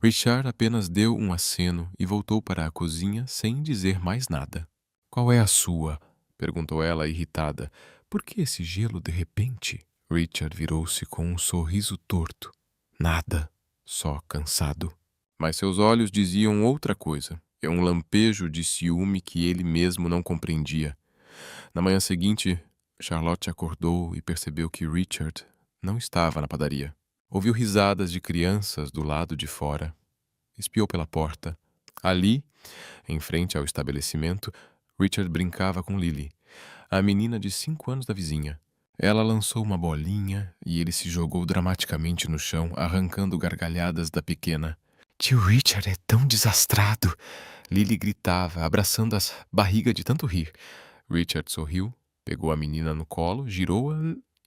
Richard apenas deu um aceno e voltou para a cozinha sem dizer mais nada. Qual é a sua? Perguntou ela, irritada. Por que esse gelo de repente? Richard virou-se com um sorriso torto. Nada, só cansado. Mas seus olhos diziam outra coisa. É um lampejo de ciúme que ele mesmo não compreendia. Na manhã seguinte, Charlotte acordou e percebeu que Richard não estava na padaria. Ouviu risadas de crianças do lado de fora. Espiou pela porta. Ali, em frente ao estabelecimento, Richard brincava com Lily, a menina de 5 anos da vizinha. Ela lançou uma bolinha e ele se jogou dramaticamente no chão, arrancando gargalhadas da pequena. Tio Richard é tão desastrado! Lily gritava, abraçando a barriga de tanto rir. Richard sorriu, pegou a menina no colo, girou-a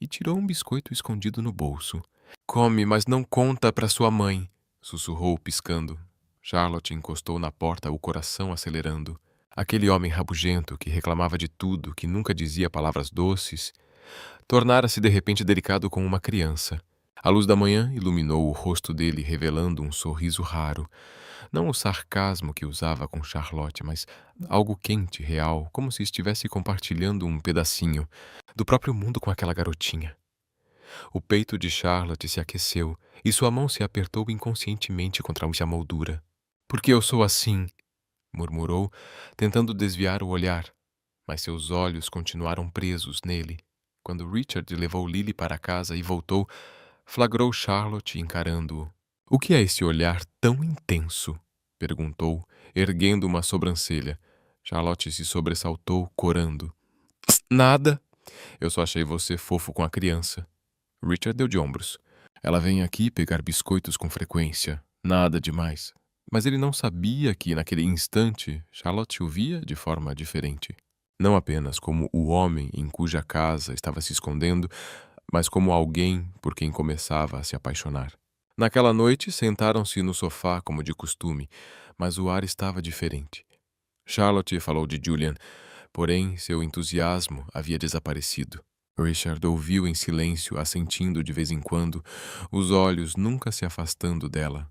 e tirou um biscoito escondido no bolso. Come, mas não conta para sua mãe, sussurrou, piscando. Charlotte encostou na porta, o coração acelerando. Aquele homem rabugento que reclamava de tudo, que nunca dizia palavras doces, tornara-se de repente delicado como uma criança. A luz da manhã iluminou o rosto dele, revelando um sorriso raro. Não o sarcasmo que usava com Charlotte, mas algo quente, real, como se estivesse compartilhando um pedacinho do próprio mundo com aquela garotinha. O peito de Charlotte se aqueceu e sua mão se apertou inconscientemente contra a moldura. Por que eu sou assim? Murmurou, tentando desviar o olhar, mas seus olhos continuaram presos nele. Quando Richard levou Lily para casa e voltou, flagrou Charlotte encarando-o. O que é esse olhar tão intenso? Perguntou, erguendo uma sobrancelha. Charlotte se sobressaltou, corando. Nada. Eu só achei você fofo com a criança. Richard deu de ombros. Ela vem aqui pegar biscoitos com frequência. Nada demais. Mas ele não sabia que, naquele instante, Charlotte o via de forma diferente. Não apenas como o homem em cuja casa estava se escondendo, mas como alguém por quem começava a se apaixonar. Naquela noite, sentaram-se no sofá como de costume, mas o ar estava diferente. Charlotte falou de Julian, porém seu entusiasmo havia desaparecido. Richard ouviu em silêncio, assentindo de vez em quando, os olhos nunca se afastando dela.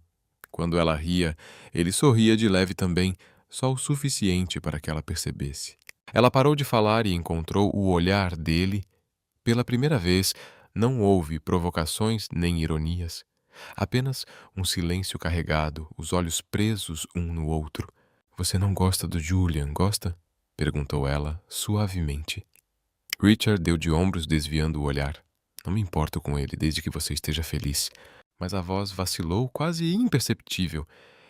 Quando ela ria, ele sorria de leve também, só o suficiente para que ela percebesse. Ela parou de falar e encontrou o olhar dele. Pela primeira vez, não houve provocações nem ironias. Apenas um silêncio carregado, os olhos presos um no outro. Você não gosta do Julian, gosta? Perguntou ela, suavemente. Richard deu de ombros, desviando o olhar. Não me importo com ele, desde que você esteja feliz. Mas a voz vacilou, quase imperceptível,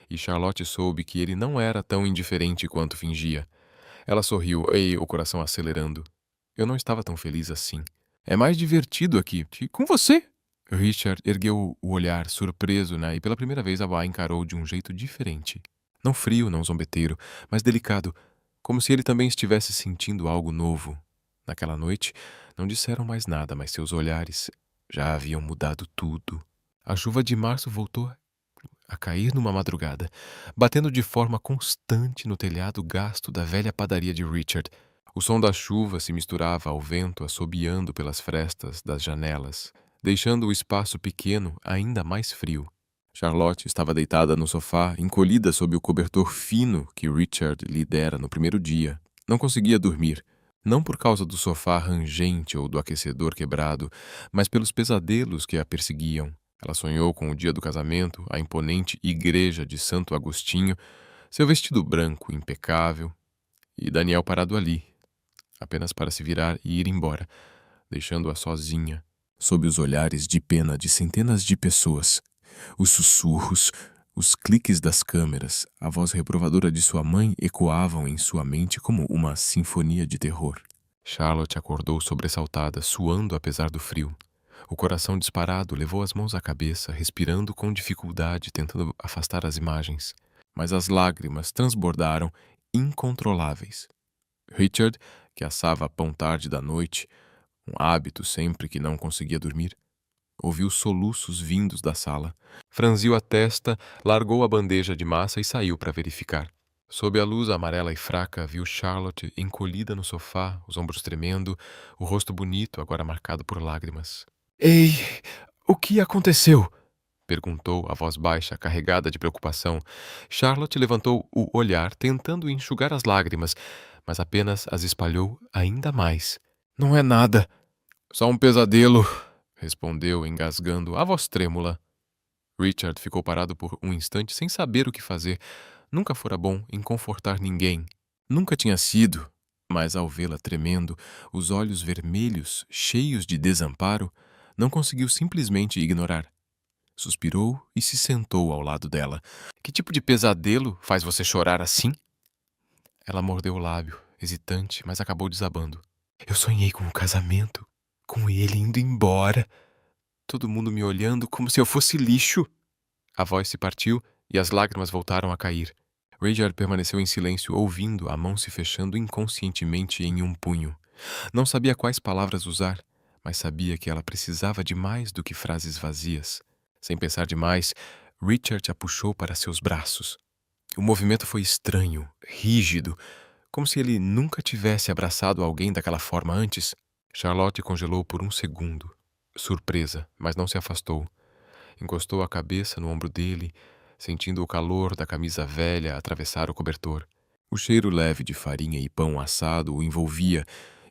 e Charlotte soube que ele não era tão indiferente quanto fingia. Ela sorriu, o coração acelerando. Eu não estava tão feliz assim. É mais divertido aqui, com você. Richard ergueu o olhar, surpreso, e pela primeira vez a encarou de um jeito diferente. Não frio, não zombeteiro, mas delicado, como se ele também estivesse sentindo algo novo. Naquela noite, não disseram mais nada, mas seus olhares já haviam mudado tudo. A chuva de março voltou a cair numa madrugada, batendo de forma constante no telhado gasto da velha padaria de Richard. O som da chuva se misturava ao vento assobiando pelas frestas das janelas, deixando o espaço pequeno ainda mais frio. Charlotte estava deitada no sofá, encolhida sob o cobertor fino que Richard lhe dera no primeiro dia. Não conseguia dormir. Não por causa do sofá rangente ou do aquecedor quebrado, mas pelos pesadelos que a perseguiam. Ela sonhou com o dia do casamento, a imponente igreja de Santo Agostinho, seu vestido branco impecável, e Daniel parado ali, apenas para se virar e ir embora, deixando-a sozinha, sob os olhares de pena de centenas de pessoas, os sussurros, Os cliques das câmeras, a voz reprovadora de sua mãe ecoavam em sua mente como uma sinfonia de terror. Charlotte acordou sobressaltada, suando apesar do frio. O coração disparado levou as mãos à cabeça, respirando com dificuldade, tentando afastar as imagens. Mas as lágrimas transbordaram, incontroláveis. Richard, que assava pão tarde da noite, um hábito sempre que não conseguia dormir, ouviu soluços vindos da sala. Franziu a testa, largou a bandeja de massa e saiu para verificar. Sob a luz amarela e fraca, viu Charlotte encolhida no sofá, os ombros tremendo, o rosto bonito agora marcado por lágrimas. "Ei, o que aconteceu?" perguntou, a voz baixa, carregada de preocupação. Charlotte levantou o olhar, tentando enxugar as lágrimas, mas apenas as espalhou ainda mais. "Não é nada. Só um pesadelo", respondeu, engasgando, a voz trêmula. Richard ficou parado por um instante sem saber o que fazer. Nunca fora bom em confortar ninguém. Nunca tinha sido, mas ao vê-la tremendo, os olhos vermelhos, cheios de desamparo, não conseguiu simplesmente ignorar. Suspirou e se sentou ao lado dela. "Que tipo de pesadelo faz você chorar assim?" Ela mordeu o lábio, hesitante, mas acabou desabando. "Eu sonhei com o casamento, com ele indo embora. Todo mundo me olhando como se eu fosse lixo." A voz se partiu e as lágrimas voltaram a cair. Richard permaneceu em silêncio, ouvindo, a mão se fechando inconscientemente em um punho. Não sabia quais palavras usar, mas sabia que ela precisava de mais do que frases vazias. Sem pensar demais, Richard a puxou para seus braços. O movimento foi estranho, rígido, como se ele nunca tivesse abraçado alguém daquela forma antes. Charlotte congelou por um segundo, surpresa, mas não se afastou. Encostou a cabeça no ombro dele, sentindo o calor da camisa velha atravessar o cobertor. O cheiro leve de farinha e pão assado o envolvia,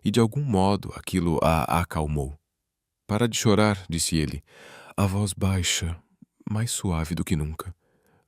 e de algum modo aquilo a acalmou. "Para de chorar", disse ele, a voz baixa, mais suave do que nunca.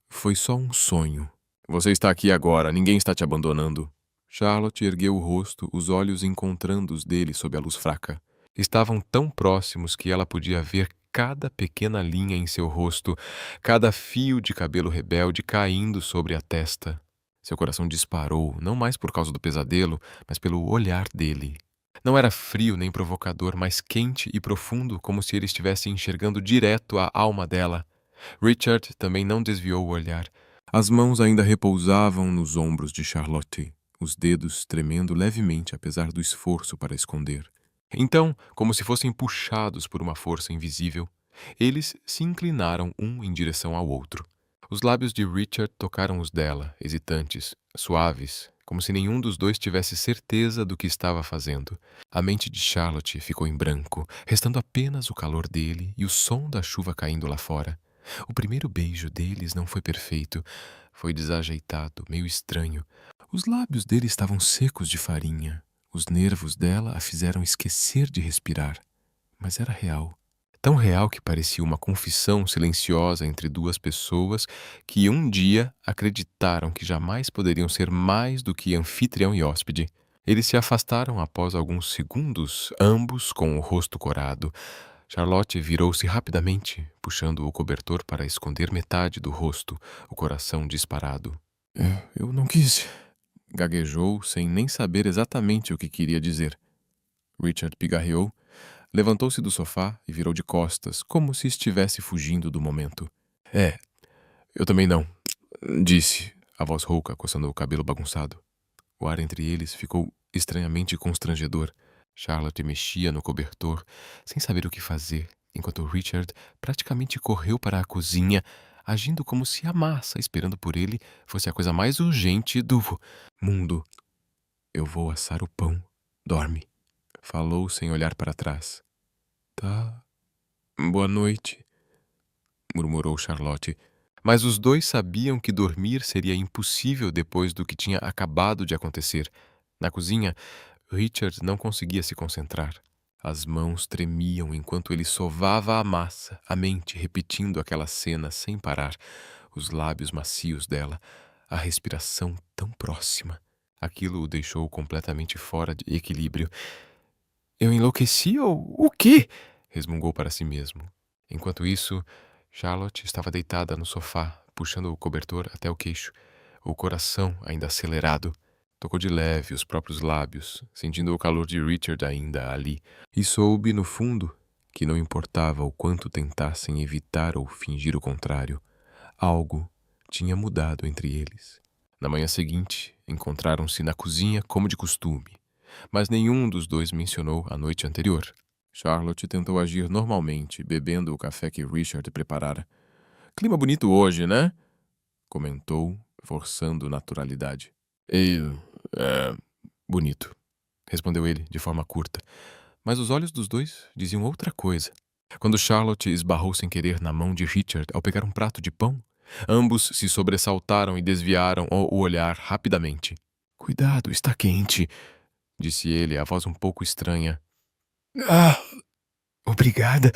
"Foi só um sonho. Você está aqui agora, ninguém está te abandonando." Charlotte ergueu o rosto, os olhos encontrando os dele sob a luz fraca. Estavam tão próximos que ela podia ver cada pequena linha em seu rosto, cada fio de cabelo rebelde caindo sobre a testa. Seu coração disparou, não mais por causa do pesadelo, mas pelo olhar dele. Não era frio nem provocador, mas quente e profundo, como se ele estivesse enxergando direto a alma dela. Richard também não desviou o olhar. As mãos ainda repousavam nos ombros de Charlotte, os dedos tremendo levemente apesar do esforço para esconder. Então, como se fossem puxados por uma força invisível, eles se inclinaram um em direção ao outro. Os lábios de Richard tocaram os dela, hesitantes, suaves, como se nenhum dos dois tivesse certeza do que estava fazendo. A mente de Charlotte ficou em branco, restando apenas o calor dele e o som da chuva caindo lá fora. O primeiro beijo deles não foi perfeito. Foi desajeitado, meio estranho. Os lábios dele estavam secos de farinha. Os nervos dela a fizeram esquecer de respirar. Mas era real. Tão real que parecia uma confissão silenciosa entre duas pessoas que um dia acreditaram que jamais poderiam ser mais do que anfitrião e hóspede. Eles se afastaram após alguns segundos, ambos com o rosto corado. Charlotte virou-se rapidamente, puxando o cobertor para esconder metade do rosto, o coração disparado. Eu não quis", gaguejou, sem nem saber exatamente o que queria dizer. Richard pigarreou, levantou-se do sofá e virou de costas, como se estivesse fugindo do momento. Eu também não", disse, a voz rouca coçando o cabelo bagunçado. O ar entre eles ficou estranhamente constrangedor. Charlotte mexia no cobertor, sem saber o que fazer, enquanto Richard praticamente correu para a cozinha, agindo como se a massa esperando por ele fosse a coisa mais urgente do mundo. "Eu vou assar o pão. Dorme", falou sem olhar para trás. "Tá. Boa noite", murmurou Charlotte. Mas os dois sabiam que dormir seria impossível depois do que tinha acabado de acontecer. Na cozinha, Richard não conseguia se concentrar. As mãos tremiam enquanto ele sovava a massa, a mente repetindo aquela cena sem parar, os lábios macios dela, a respiração tão próxima. Aquilo o deixou completamente fora de equilíbrio. "Eu enlouqueci ou o quê?" resmungou para si mesmo. Enquanto isso, Charlotte estava deitada no sofá, puxando o cobertor até o queixo, o coração ainda acelerado. Tocou de leve os próprios lábios, sentindo o calor de Richard ainda ali, e soube, no fundo, que não importava o quanto tentassem evitar ou fingir o contrário, algo tinha mudado entre eles. Na manhã seguinte, encontraram-se na cozinha como de costume, mas nenhum dos dois mencionou a noite anterior. Charlotte tentou agir normalmente, bebendo o café que Richard preparara. "Clima bonito hoje, né?" comentou, forçando naturalidade. É bonito", respondeu ele de forma curta, mas os olhos dos dois diziam outra coisa. Quando Charlotte esbarrou sem querer na mão de Richard ao pegar um prato de pão, ambos se sobressaltaram e desviaram o olhar rapidamente. "Cuidado, está quente", disse ele, a voz um pouco estranha. "Ah, obrigada",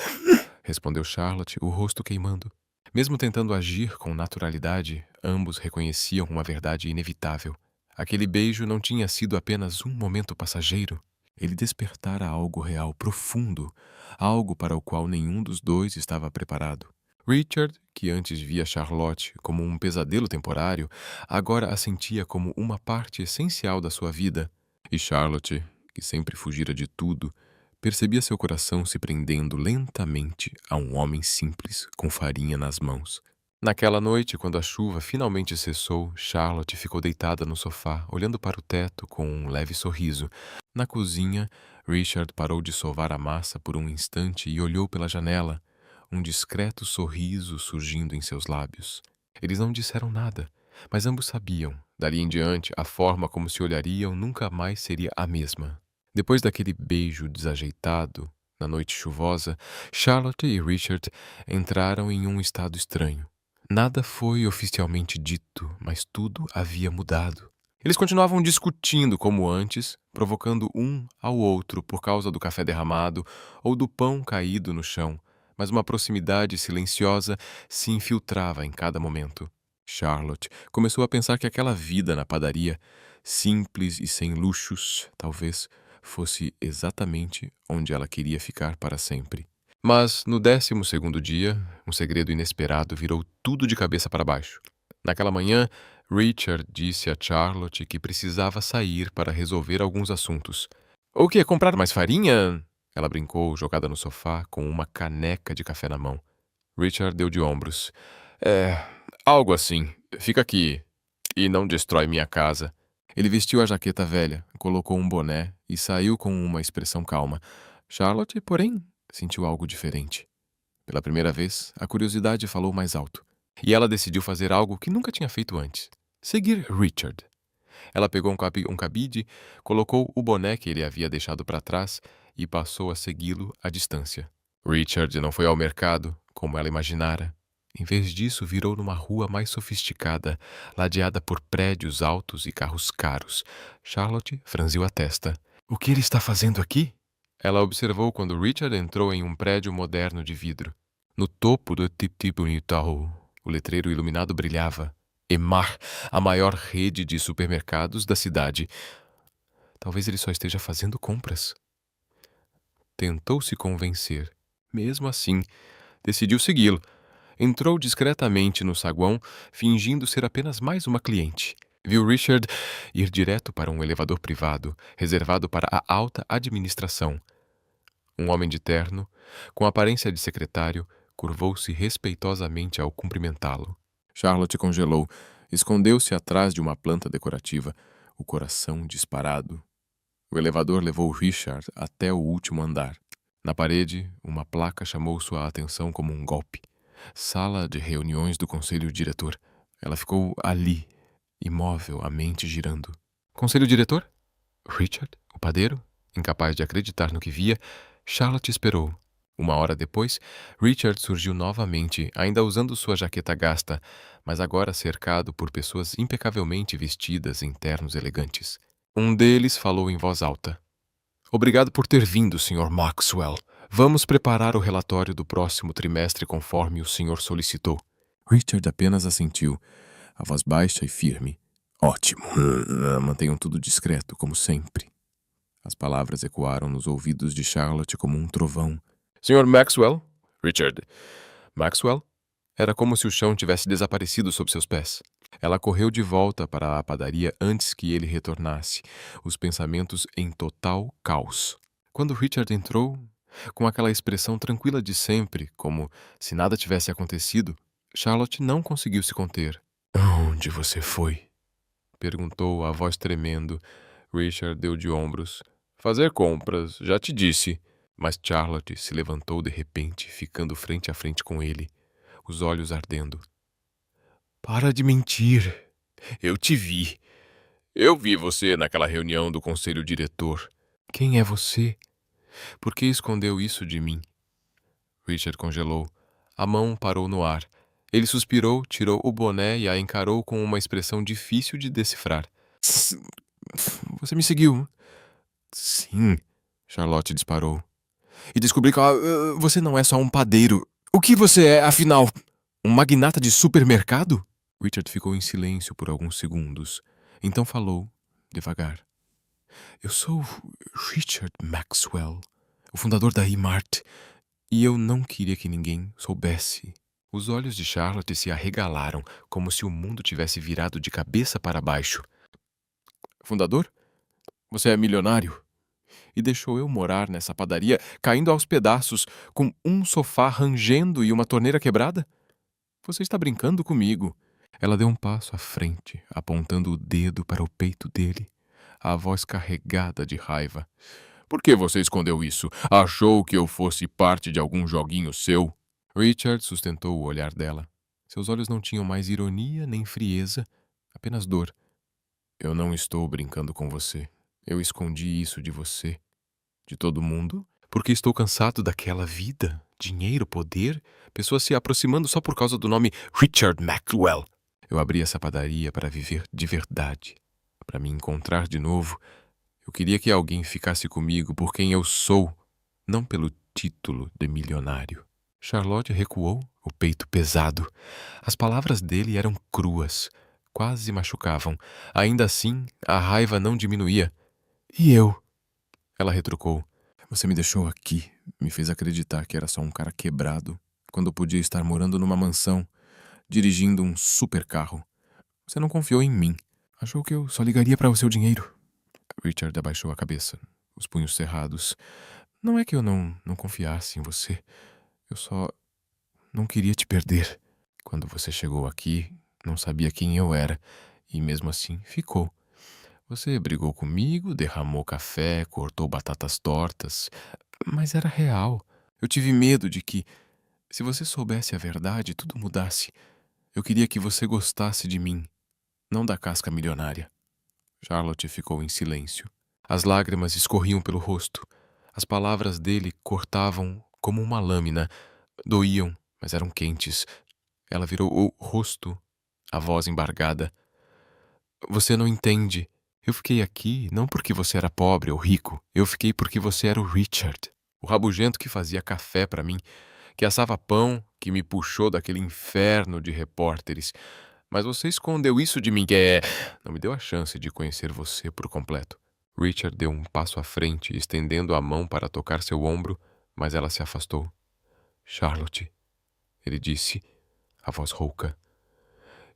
respondeu Charlotte, o rosto queimando. Mesmo tentando agir com naturalidade, ambos reconheciam uma verdade inevitável. Aquele beijo não tinha sido apenas um momento passageiro. Ele despertara algo real, profundo, algo para o qual nenhum dos dois estava preparado. Richard, que antes via Charlotte como um pesadelo temporário, agora a sentia como uma parte essencial da sua vida. E Charlotte, que sempre fugira de tudo, percebia seu coração se prendendo lentamente a um homem simples com farinha nas mãos. Naquela noite, quando a chuva finalmente cessou, Charlotte ficou deitada no sofá, olhando para o teto com um leve sorriso. Na cozinha, Richard parou de sovar a massa por um instante e olhou pela janela, um discreto sorriso surgindo em seus lábios. Eles não disseram nada, mas ambos sabiam, dali em diante, a forma como se olhariam nunca mais seria a mesma. Depois daquele beijo desajeitado, na noite chuvosa, Charlotte e Richard entraram em um estado estranho. Nada foi oficialmente dito, mas tudo havia mudado. Eles continuavam discutindo como antes, provocando um ao outro por causa do café derramado ou do pão caído no chão, mas uma proximidade silenciosa se infiltrava em cada momento. Charlotte começou a pensar que aquela vida na padaria, simples e sem luxos, talvez fosse exatamente onde ela queria ficar para sempre. Mas, no 12º dia, um segredo inesperado virou tudo de cabeça para baixo. Naquela manhã, Richard disse a Charlotte que precisava sair para resolver alguns assuntos. "O que? Comprar mais farinha?" Ela brincou, jogada no sofá, com uma caneca de café na mão. Richard deu de ombros. "É, algo assim. Fica aqui e não destrói minha casa." Ele vestiu a jaqueta velha, colocou um boné e saiu com uma expressão calma. Charlotte, porém, sentiu algo diferente. Pela primeira vez, a curiosidade falou mais alto. E ela decidiu fazer algo que nunca tinha feito antes: seguir Richard. Ela pegou um cabide, colocou o boné que ele havia deixado para trás e passou a segui-lo à distância. Richard não foi ao mercado, como ela imaginara. Em vez disso, virou numa rua mais sofisticada, ladeada por prédios altos e carros caros. Charlotte franziu a testa. "O que ele está fazendo aqui?" Ela observou quando Richard entrou em um prédio moderno de vidro. No topo do Tip-Tip Unitahu, o letreiro iluminado brilhava. Emar, a maior rede de supermercados da cidade. Talvez ele só esteja fazendo compras. Tentou se convencer. Mesmo assim, decidiu segui-lo. Entrou discretamente no saguão, fingindo ser apenas mais uma cliente. Viu Richard ir direto para um elevador privado, reservado para a alta administração. Um homem de terno, com aparência de secretário, curvou-se respeitosamente ao cumprimentá-lo. Charlotte congelou, escondeu-se atrás de uma planta decorativa, o coração disparado. O elevador levou Richard até o último andar. Na parede, uma placa chamou sua atenção como um golpe. Sala de reuniões do conselho diretor. Ela ficou ali, imóvel, a mente girando. Conselho diretor? Richard, o padeiro, incapaz de acreditar no que via, Charlotte esperou. Uma hora depois, Richard surgiu novamente, ainda usando sua jaqueta gasta, mas agora cercado por pessoas impecavelmente vestidas em ternos elegantes. Um deles falou em voz alta. "Obrigado por ter vindo, Sr. Maxwell. Vamos preparar o relatório do próximo trimestre conforme o senhor solicitou." Richard apenas assentiu, a voz baixa e firme. "Ótimo. Mantenham tudo discreto, como sempre." As palavras ecoaram nos ouvidos de Charlotte como um trovão. "Sr. Maxwell?" "Richard." "Maxwell?" Era como se o chão tivesse desaparecido sob seus pés. Ela correu de volta para a padaria antes que ele retornasse, os pensamentos em total caos. Quando Richard entrou, com aquela expressão tranquila de sempre, como se nada tivesse acontecido, Charlotte não conseguiu se conter. "Aonde você foi?" perguntou, a voz tremendo. Richard deu de ombros. "Fazer compras, já te disse." Mas Charlotte se levantou de repente, ficando frente a frente com ele, os olhos ardendo. "Para de mentir. Eu te vi. Eu vi você naquela reunião do conselho diretor." "Quem é você? Por que escondeu isso de mim?" Richard congelou. A mão parou no ar. Ele suspirou, tirou o boné e a encarou com uma expressão difícil de decifrar. "Você me seguiu?" "Sim." Charlotte disparou. "E descobri que você não é só um padeiro. O que você é, afinal? Um magnata de supermercado?" Richard ficou em silêncio por alguns segundos. Então falou, devagar. "Eu sou Richard Maxwell, o fundador da E-Mart, e eu não queria que ninguém soubesse." Os olhos de Charlotte se arregalaram, como se o mundo tivesse virado de cabeça para baixo. "Fundador? Você é milionário? E deixou eu morar nessa padaria, caindo aos pedaços, com um sofá rangendo e uma torneira quebrada? Você está brincando comigo." Ela deu um passo à frente, apontando o dedo para o peito dele, a voz carregada de raiva. "Por que você escondeu isso? Achou que eu fosse parte de algum joguinho seu?" Richard sustentou o olhar dela. Seus olhos não tinham mais ironia nem frieza, apenas dor. "Eu não estou brincando com você. Eu escondi isso de você. De todo mundo, porque estou cansado daquela vida, dinheiro, poder, pessoas se aproximando só por causa do nome Richard Maxwell. Eu abri essa padaria para viver de verdade, para me encontrar de novo. Eu queria que alguém ficasse comigo por quem eu sou, não pelo título de milionário." Charlotte recuou, o peito pesado. As palavras dele eram cruas, quase machucavam. Ainda assim, a raiva não diminuía. "E eu?" Ela retrucou. "Você me deixou aqui, me fez acreditar que era só um cara quebrado, quando eu podia estar morando numa mansão, dirigindo um supercarro. Você não confiou em mim. Achou que eu só ligaria para o seu dinheiro." Richard abaixou a cabeça, os punhos cerrados. "Não é que eu não confiasse em você. Eu só não queria te perder. Quando você chegou aqui, não sabia quem eu era, e mesmo assim ficou. Você brigou comigo, derramou café, cortou batatas tortas, mas era real. Eu tive medo de que, se você soubesse a verdade, tudo mudasse. Eu queria que você gostasse de mim, não da casca milionária." Charlotte ficou em silêncio. As lágrimas escorriam pelo rosto. As palavras dele cortavam como uma lâmina. Doíam, mas eram quentes. Ela virou o rosto, a voz embargada. "Você não entende. Eu fiquei aqui não porque você era pobre ou rico. Eu fiquei porque você era o Richard. O rabugento que fazia café para mim, que assava pão, que me puxou daquele inferno de repórteres. Mas você escondeu isso de mim, não me deu a chance de conhecer você por completo." Richard deu um passo à frente, estendendo a mão para tocar seu ombro, mas ela se afastou. "Charlotte," ele disse, a voz rouca.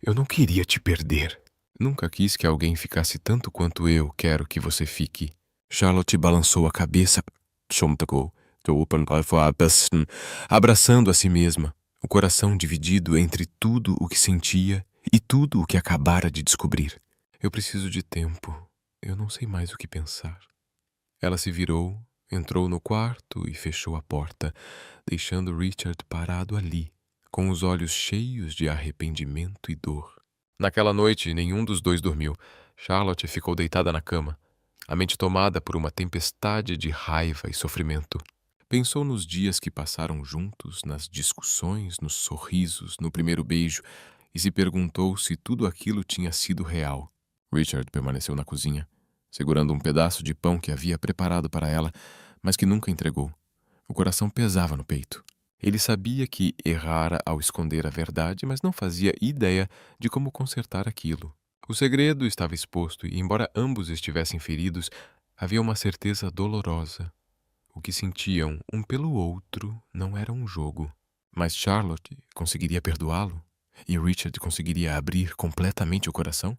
"Eu não queria te perder. Nunca quis que alguém ficasse tanto quanto eu quero que você fique." Charlotte balançou a cabeça, abraçando a si mesma, o coração dividido entre tudo o que sentia e tudo o que acabara de descobrir. "Eu preciso de tempo. Eu não sei mais o que pensar." Ela se virou, entrou no quarto e fechou a porta, deixando Richard parado ali, com os olhos cheios de arrependimento e dor. Naquela noite, nenhum dos dois dormiu. Charlotte ficou deitada na cama, a mente tomada por uma tempestade de raiva e sofrimento. Pensou nos dias que passaram juntos, nas discussões, nos sorrisos, no primeiro beijo, e se perguntou se tudo aquilo tinha sido real. Richard permaneceu na cozinha, segurando um pedaço de pão que havia preparado para ela, mas que nunca entregou. O coração pesava no peito. Ele sabia que errara ao esconder a verdade, mas não fazia ideia de como consertar aquilo. O segredo estava exposto e, embora ambos estivessem feridos, havia uma certeza dolorosa. O que sentiam um pelo outro não era um jogo. Mas Charlotte conseguiria perdoá-lo? E Richard conseguiria abrir completamente o coração?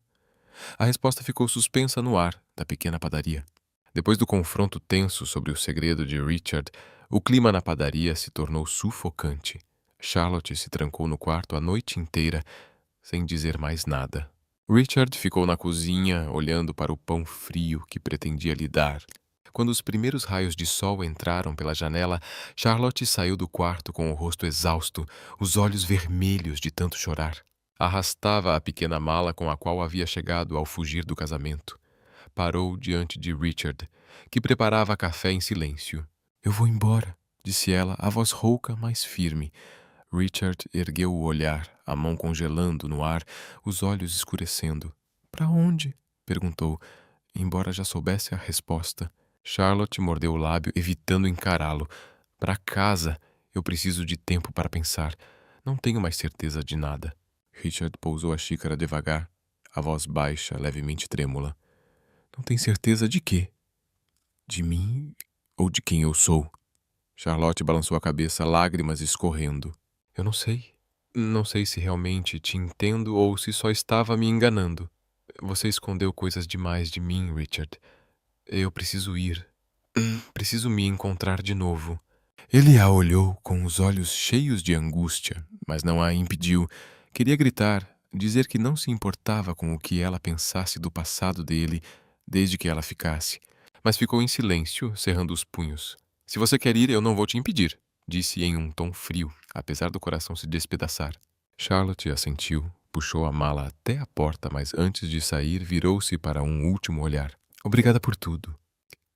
A resposta ficou suspensa no ar da pequena padaria. Depois do confronto tenso sobre o segredo de Richard, o clima na padaria se tornou sufocante. Charlotte se trancou no quarto a noite inteira, sem dizer mais nada. Richard ficou na cozinha, olhando para o pão frio que pretendia lhe dar. Quando os primeiros raios de sol entraram pela janela, Charlotte saiu do quarto com o rosto exausto, os olhos vermelhos de tanto chorar. Arrastava a pequena mala com a qual havia chegado ao fugir do casamento. Parou diante de Richard, que preparava café em silêncio. "Eu vou embora", disse ela, a voz rouca, mas firme. Richard ergueu o olhar, a mão congelando no ar, os olhos escurecendo. "Para onde?" perguntou, embora já soubesse a resposta. Charlotte mordeu o lábio, evitando encará-lo. "Para casa. Eu preciso de tempo para pensar. Não tenho mais certeza de nada." Richard pousou a xícara devagar, a voz baixa, levemente trêmula. "Não tem certeza de quê? De mim ou de quem eu sou?" Charlotte balançou a cabeça, lágrimas escorrendo. "Eu não sei. Não sei se realmente te entendo ou se só estava me enganando. Você escondeu coisas demais de mim, Richard. Eu preciso ir. Preciso me encontrar de novo." Ele a olhou com os olhos cheios de angústia, mas não a impediu. Queria gritar, dizer que não se importava com o que ela pensasse do passado dele, desde que ela ficasse. Mas ficou em silêncio, cerrando os punhos. "Se você quer ir, eu não vou te impedir", disse em um tom frio, apesar do coração se despedaçar. Charlotte assentiu, puxou a mala até a porta, mas antes de sair, virou-se para um último olhar. "Obrigada por tudo."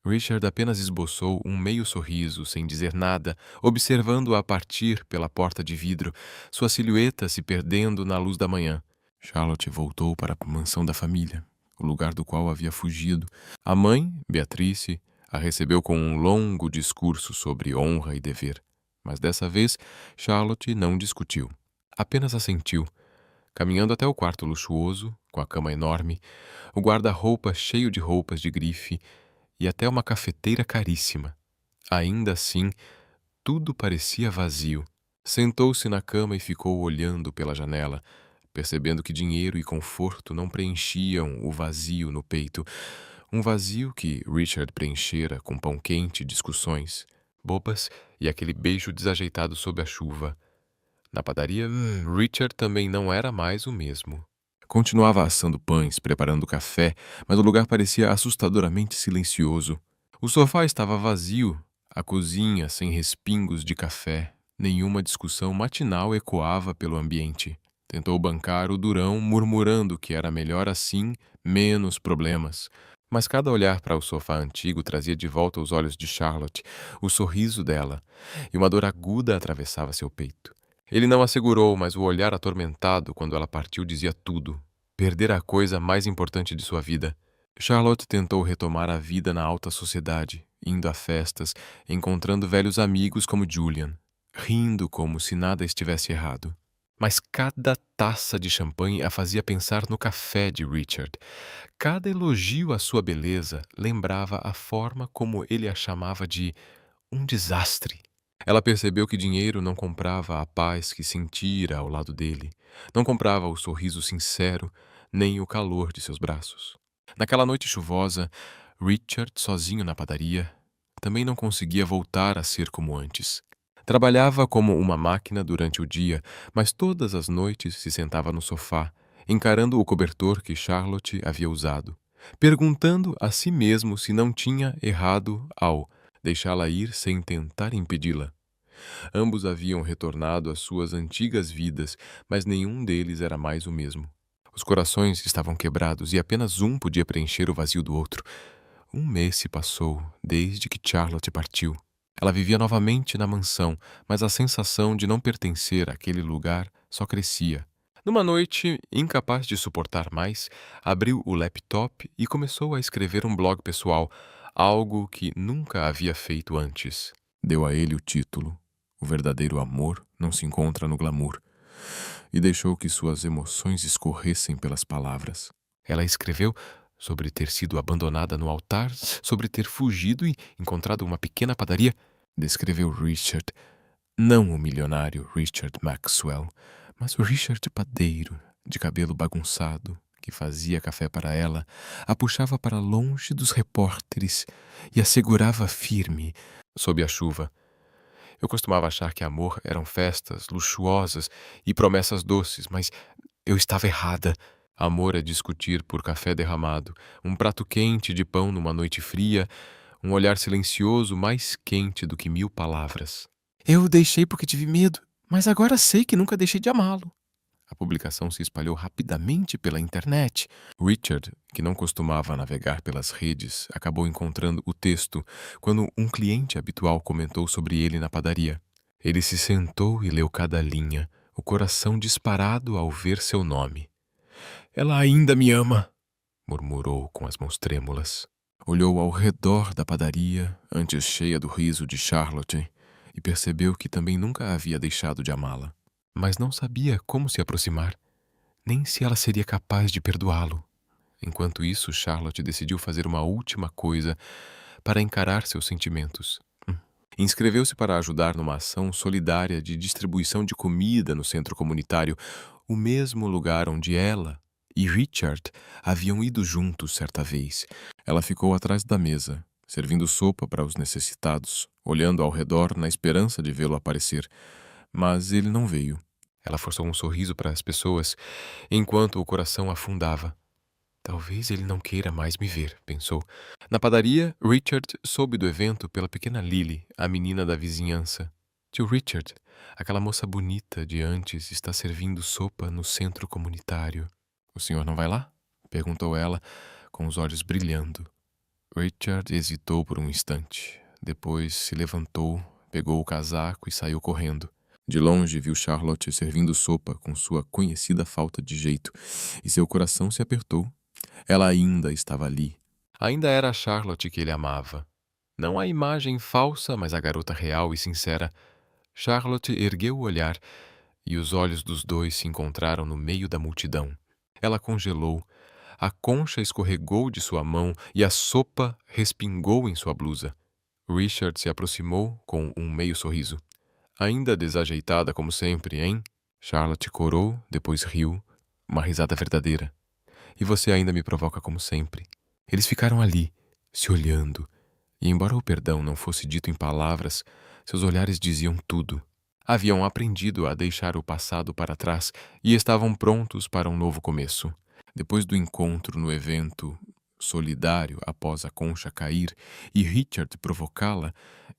Richard apenas esboçou um meio sorriso, sem dizer nada, observando-a partir pela porta de vidro, sua silhueta se perdendo na luz da manhã. Charlotte voltou para a mansão da família, o lugar do qual havia fugido. A mãe, Beatrice, a recebeu com um longo discurso sobre honra e dever. Mas dessa vez, Charlotte não discutiu. Apenas assentiu, caminhando até o quarto luxuoso, com a cama enorme, o guarda-roupa cheio de roupas de grife, e até uma cafeteira caríssima. Ainda assim, tudo parecia vazio. Sentou-se na cama e ficou olhando pela janela, percebendo que dinheiro e conforto não preenchiam o vazio no peito. Um vazio que Richard preenchera com pão quente e discussões bobas e aquele beijo desajeitado sob a chuva. Na padaria, Richard também não era mais o mesmo. Continuava assando pães, preparando café, mas o lugar parecia assustadoramente silencioso. O sofá estava vazio, a cozinha sem respingos de café. Nenhuma discussão matinal ecoava pelo ambiente. Tentou bancar o durão, murmurando que era melhor assim, menos problemas. Mas cada olhar para o sofá antigo trazia de volta os olhos de Charlotte, o sorriso dela, e uma dor aguda atravessava seu peito. Ele não a segurou, mas o olhar atormentado quando ela partiu dizia tudo. Perdera a coisa mais importante de sua vida. Charlotte tentou retomar a vida na alta sociedade, indo a festas, encontrando velhos amigos como Julian, rindo como se nada estivesse errado. Mas cada taça de champanhe a fazia pensar no café de Richard. Cada elogio à sua beleza lembrava a forma como ele a chamava de um desastre. Ela percebeu que dinheiro não comprava a paz que sentira ao lado dele, não comprava o sorriso sincero, nem o calor de seus braços. Naquela noite chuvosa, Richard, sozinho na padaria, também não conseguia voltar a ser como antes. Trabalhava como uma máquina durante o dia, mas todas as noites se sentava no sofá, encarando o cobertor que Charlotte havia usado, perguntando a si mesmo se não tinha errado ao deixá-la ir sem tentar impedi-la. Ambos haviam retornado às suas antigas vidas, mas nenhum deles era mais o mesmo. Os corações estavam quebrados e apenas um podia preencher o vazio do outro. Um mês se passou desde que Charlotte partiu. Ela vivia novamente na mansão, mas a sensação de não pertencer àquele lugar só crescia. Numa noite, incapaz de suportar mais, abriu o laptop e começou a escrever um blog pessoal, algo que nunca havia feito antes. Deu a ele o título: "O verdadeiro amor não se encontra no glamour", e deixou que suas emoções escorressem pelas palavras. Ela escreveu sobre ter sido abandonada no altar, sobre ter fugido e encontrado uma pequena padaria. Descreveu Richard, Não o milionário Richard Maxwell, mas o Richard padeiro, de cabelo bagunçado, que fazia café para ela, a puxava para longe dos repórteres e a segurava firme sob a chuva. Eu costumava achar que amor eram festas luxuosas e promessas doces, mas eu estava errada. Amor é discutir por café derramado, um prato quente de pão numa noite fria, um olhar silencioso mais quente do que 1000 palavras. Eu o deixei porque tive medo, mas agora sei que nunca deixei de amá-lo. A publicação se espalhou rapidamente pela internet. Richard, que não costumava navegar pelas redes, acabou encontrando o texto quando um cliente habitual comentou sobre ele na padaria. Ele se sentou e leu cada linha, o coração disparado ao ver seu nome. Ela ainda me ama, murmurou com as mãos trêmulas. Olhou ao redor da padaria, antes cheia do riso de Charlotte, e percebeu que também nunca havia deixado de amá-la. Mas não sabia como se aproximar, nem se ela seria capaz de perdoá-lo. Enquanto isso, Charlotte decidiu fazer uma última coisa para encarar seus sentimentos. Inscreveu-se para ajudar numa ação solidária de distribuição de comida no centro comunitário, o mesmo lugar onde ela e Richard haviam ido juntos certa vez. Ela ficou atrás da mesa, servindo sopa para os necessitados, olhando ao redor na esperança de vê-lo aparecer. Mas ele não veio. Ela forçou um sorriso para as pessoas, enquanto o coração afundava. Talvez ele não queira mais me ver, pensou. Na padaria, Richard soube do evento pela pequena Lily, a menina da vizinhança. Tio Richard, aquela moça bonita de antes, está servindo sopa no centro comunitário. O senhor não vai lá? Perguntou ela, com os olhos brilhando. Richard hesitou por um instante. Depois se levantou, pegou o casaco e saiu correndo. De longe viu Charlotte servindo sopa com sua conhecida falta de jeito, e seu coração se apertou. Ela ainda estava ali. Ainda era a Charlotte que ele amava. Não a imagem falsa, mas a garota real e sincera. Charlotte ergueu o olhar e os olhos dos dois se encontraram no meio da multidão. Ela congelou, a concha escorregou de sua mão e a sopa respingou em sua blusa. Richard se aproximou com um meio sorriso. Ainda desajeitada como sempre, hein? Charlotte corou, depois riu, uma risada verdadeira. E você ainda me provoca como sempre. Eles ficaram ali, se olhando, e embora o perdão não fosse dito em palavras, seus olhares diziam tudo. Haviam aprendido a deixar o passado para trás e estavam prontos para um novo começo. Depois do encontro no evento solidário após a concha cair e Richard provocá-la,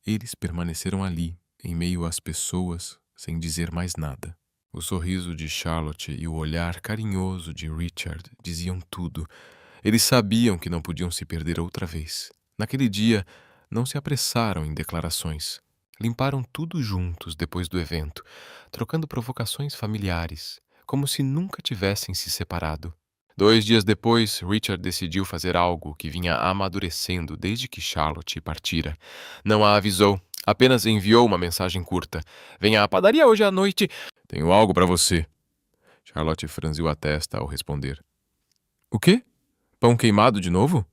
eles permaneceram ali, em meio às pessoas, sem dizer mais nada. O sorriso de Charlotte e o olhar carinhoso de Richard diziam tudo. Eles sabiam que não podiam se perder outra vez. Naquele dia, não se apressaram em declarações. Limparam tudo juntos depois do evento, trocando provocações familiares, como se nunca tivessem se separado. 2 dias depois, Richard decidiu fazer algo que vinha amadurecendo desde que Charlotte partira. Não a avisou, apenas enviou uma mensagem curta. Venha à padaria hoje à noite. Tenho algo para você. Charlotte franziu a testa ao responder. O quê? Pão queimado de novo?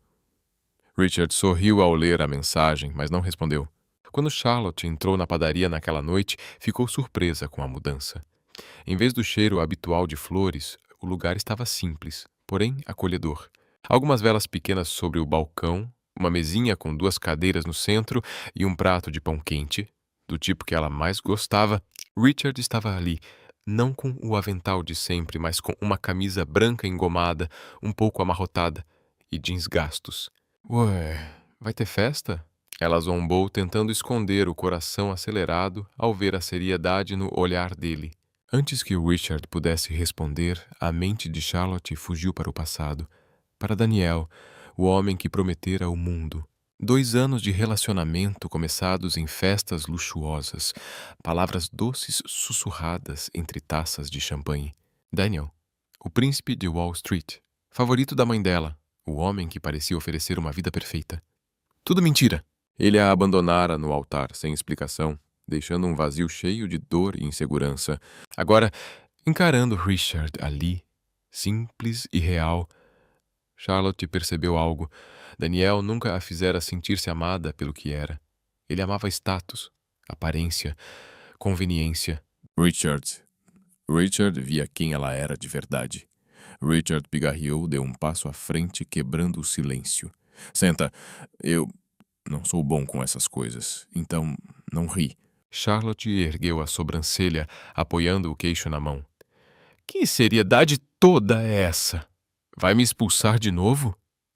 Richard sorriu ao ler a mensagem, mas não respondeu. Quando Charlotte entrou na padaria naquela noite, ficou surpresa com a mudança. Em vez do cheiro habitual de flores, o lugar estava simples, porém acolhedor. Algumas velas pequenas sobre o balcão, uma mesinha com 2 cadeiras no centro e um prato de pão quente, do tipo que ela mais gostava. Richard estava ali, não com o avental de sempre, mas com uma camisa branca engomada, um pouco amarrotada, e jeans gastos. Ué, vai ter festa? Ela zombou, tentando esconder o coração acelerado ao ver a seriedade no olhar dele. Antes que Richard pudesse responder, a mente de Charlotte fugiu para o passado, para Daniel, o homem que prometera o mundo. 2 anos de relacionamento começados em festas luxuosas, palavras doces sussurradas entre taças de champanhe. Daniel, o príncipe de Wall Street, favorito da mãe dela, o homem que parecia oferecer uma vida perfeita. Tudo mentira! Ele a abandonara no altar, sem explicação, deixando um vazio cheio de dor e insegurança. Agora, encarando Richard ali, simples e real, Charlotte percebeu algo. Daniel nunca a fizera sentir-se amada pelo que era. Ele amava status, aparência, conveniência. Richard via quem ela era de verdade. Richard pigarreou, deu um passo à frente, quebrando o silêncio. Senta, eu não sou bom com essas coisas, então não ri. Charlotte ergueu a sobrancelha, apoiando o queixo na mão. Que seriedade toda é essa? Vai me expulsar de novo?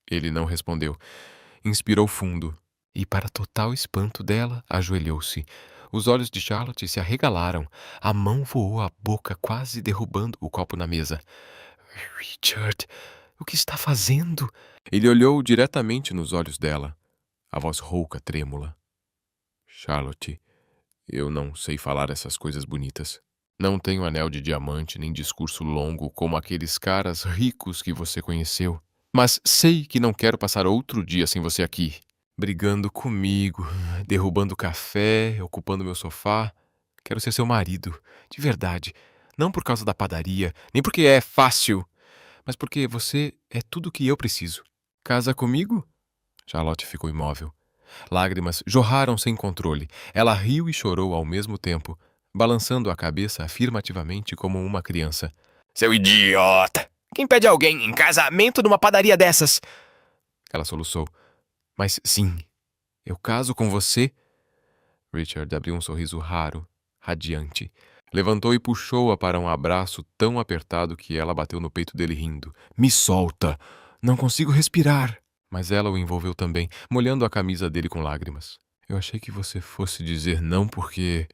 Ele não respondeu. Inspirou fundo e, para total espanto dela, ajoelhou-se. Os olhos de Charlotte se arregalaram. A mão voou à boca, quase derrubando o copo na mesa. Richard, o que está fazendo? Ele olhou diretamente nos olhos dela, a voz rouca, trêmula. Charlotte, eu não sei falar essas coisas bonitas. Não tenho anel de diamante nem discurso longo como aqueles caras ricos que você conheceu. Mas sei que não quero passar outro dia sem você aqui. Brigando comigo, derrubando café, ocupando meu sofá. Quero ser seu marido, de verdade. Não por causa da padaria, nem porque é fácil, mas porque você é tudo o que eu preciso. Casa comigo? Charlotte ficou imóvel. Lágrimas jorraram sem controle. Ela riu e chorou ao mesmo tempo, balançando a cabeça afirmativamente como uma criança. Seu idiota! Quem pede alguém em casamento numa padaria dessas? Ela soluçou. Mas sim, eu caso com você. Richard abriu um sorriso raro, radiante. Levantou e puxou-a para um abraço tão apertado que ela bateu no peito dele rindo. Me solta! Não consigo respirar! Mas ela o envolveu também, molhando a camisa dele com lágrimas. Eu achei que você fosse dizer não porque...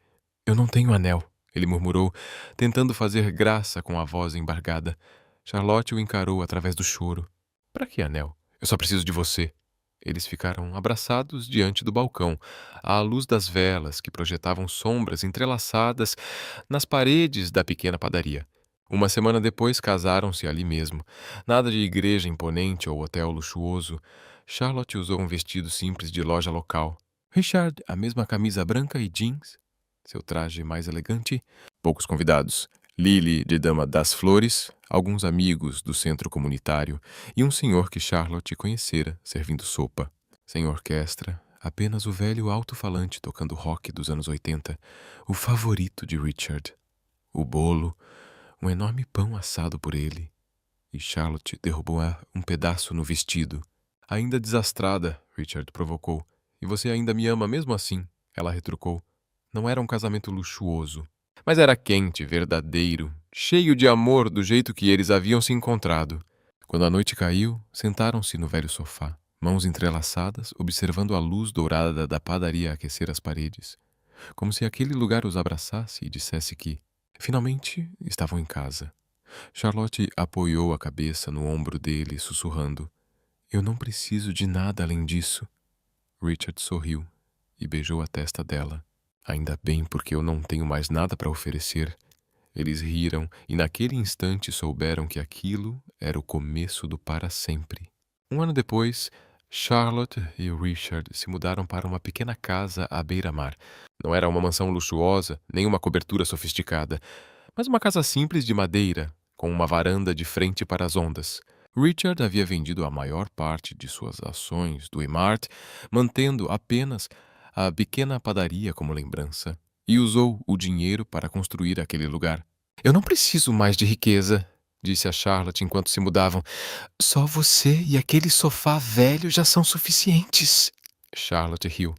Eu não tenho anel, ele murmurou, tentando fazer graça com a voz embargada. Charlotte o encarou através do choro. Para que anel? Eu só preciso de você. Eles ficaram abraçados diante do balcão, à luz das velas que projetavam sombras entrelaçadas nas paredes da pequena padaria. Uma semana depois casaram-se ali mesmo. Nada de igreja imponente ou hotel luxuoso. Charlotte usou um vestido simples de loja local. Richard, a mesma camisa branca e jeans, seu traje mais elegante. Poucos convidados. Lily, de Dama das Flores, alguns amigos do centro comunitário e um senhor que Charlotte conhecera servindo sopa. Sem orquestra, apenas o velho alto-falante tocando rock dos anos 80, o favorito de Richard. O bolo, um enorme pão assado por ele. E Charlotte derrubou um pedaço no vestido. Ainda desastrada, Richard provocou. E você ainda me ama mesmo assim, ela retrucou. Não era um casamento luxuoso, mas era quente, verdadeiro, cheio de amor do jeito que eles haviam se encontrado. Quando a noite caiu, sentaram-se no velho sofá, mãos entrelaçadas, observando a luz dourada da padaria aquecer as paredes, como se aquele lugar os abraçasse e dissesse que, finalmente, estavam em casa. Charlotte apoiou a cabeça no ombro dele, sussurrando. Eu não preciso de nada além disso. Richard sorriu e beijou a testa dela. Ainda bem, porque eu não tenho mais nada para oferecer. Eles riram e naquele instante souberam que aquilo era o começo do para sempre. Um ano depois, Charlotte e Richard se mudaram para uma pequena casa à beira-mar. Não era uma mansão luxuosa, nem uma cobertura sofisticada, mas uma casa simples de madeira, com uma varanda de frente para as ondas. Richard havia vendido a maior parte de suas ações do Emart, mantendo apenas a pequena padaria como lembrança, e usou o dinheiro para construir aquele lugar. Eu não preciso mais de riqueza, disse a Charlotte enquanto se mudavam. Só você e aquele sofá velho já são suficientes. Charlotte riu.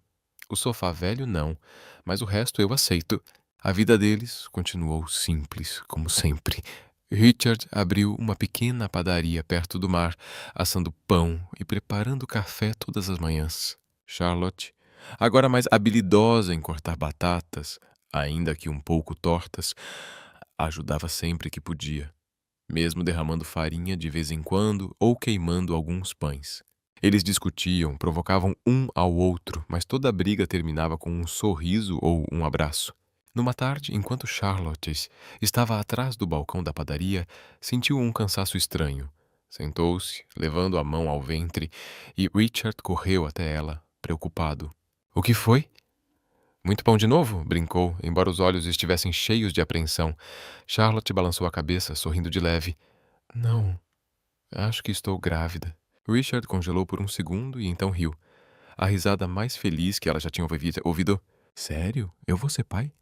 O sofá velho não, mas o resto eu aceito. A vida deles continuou simples, como sempre. Richard abriu uma pequena padaria perto do mar, assando pão e preparando café todas as manhãs. Charlotte, agora mais habilidosa em cortar batatas, ainda que um pouco tortas, ajudava sempre que podia, mesmo derramando farinha de vez em quando ou queimando alguns pães. Eles discutiam, provocavam um ao outro, mas toda a briga terminava com um sorriso ou um abraço. Numa tarde, enquanto Charlotte estava atrás do balcão da padaria, sentiu um cansaço estranho. Sentou-se, levando a mão ao ventre, e Richard correu até ela, preocupado. O que foi? Muito pão de novo? Brincou, embora os olhos estivessem cheios de apreensão. Charlotte balançou a cabeça, sorrindo de leve. Não, acho que estou grávida. Richard congelou por um segundo e então riu. A risada mais feliz que ela já tinha ouvido. Sério? Eu vou ser pai?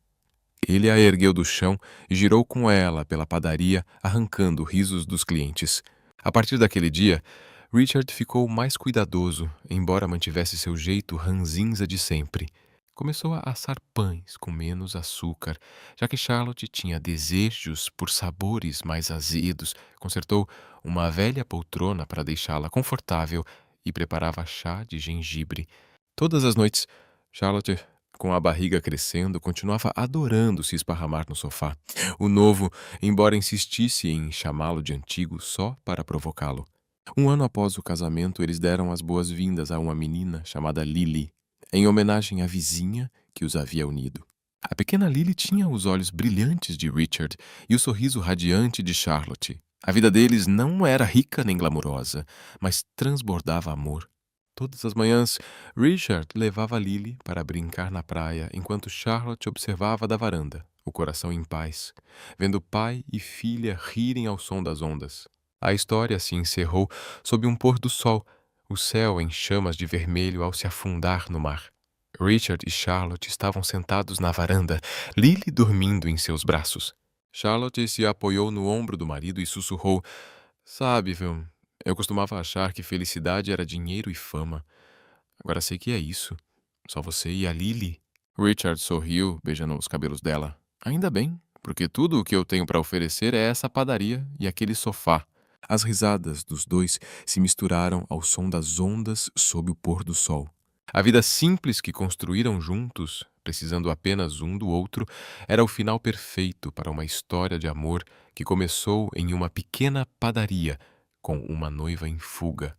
Ele a ergueu do chão e girou com ela pela padaria, arrancando risos dos clientes. A partir daquele dia, Richard ficou mais cuidadoso, embora mantivesse seu jeito ranzinza de sempre. Começou a assar pães com menos açúcar, já que Charlotte tinha desejos por sabores mais azedos. Consertou uma velha poltrona para deixá-la confortável e preparava chá de gengibre. Todas as noites, Charlotte, com a barriga crescendo, continuava adorando se esparramar no sofá. O novo, embora insistisse em chamá-lo de antigo só para provocá-lo. Um ano após o casamento, eles deram as boas-vindas a uma menina chamada Lily, em homenagem à vizinha que os havia unido. A pequena Lily tinha os olhos brilhantes de Richard e o sorriso radiante de Charlotte. A vida deles não era rica nem glamurosa, mas transbordava amor. Todas as manhãs, Richard levava Lily para brincar na praia, enquanto Charlotte observava da varanda, o coração em paz, vendo pai e filha rirem ao som das ondas. A história se encerrou sob um pôr do sol, o céu em chamas de vermelho ao se afundar no mar. Richard e Charlotte estavam sentados na varanda, Lily dormindo em seus braços. Charlotte se apoiou no ombro do marido e sussurrou: Sabe, Vil, eu costumava achar que felicidade era dinheiro e fama. Agora sei que é isso. Só você e a Lily. Richard sorriu, beijando os cabelos dela. Ainda bem, porque tudo o que eu tenho para oferecer é essa padaria e aquele sofá. As risadas dos dois se misturaram ao som das ondas sob o pôr do sol. A vida simples que construíram juntos, precisando apenas um do outro, era o final perfeito para uma história de amor que começou em uma pequena padaria com uma noiva em fuga.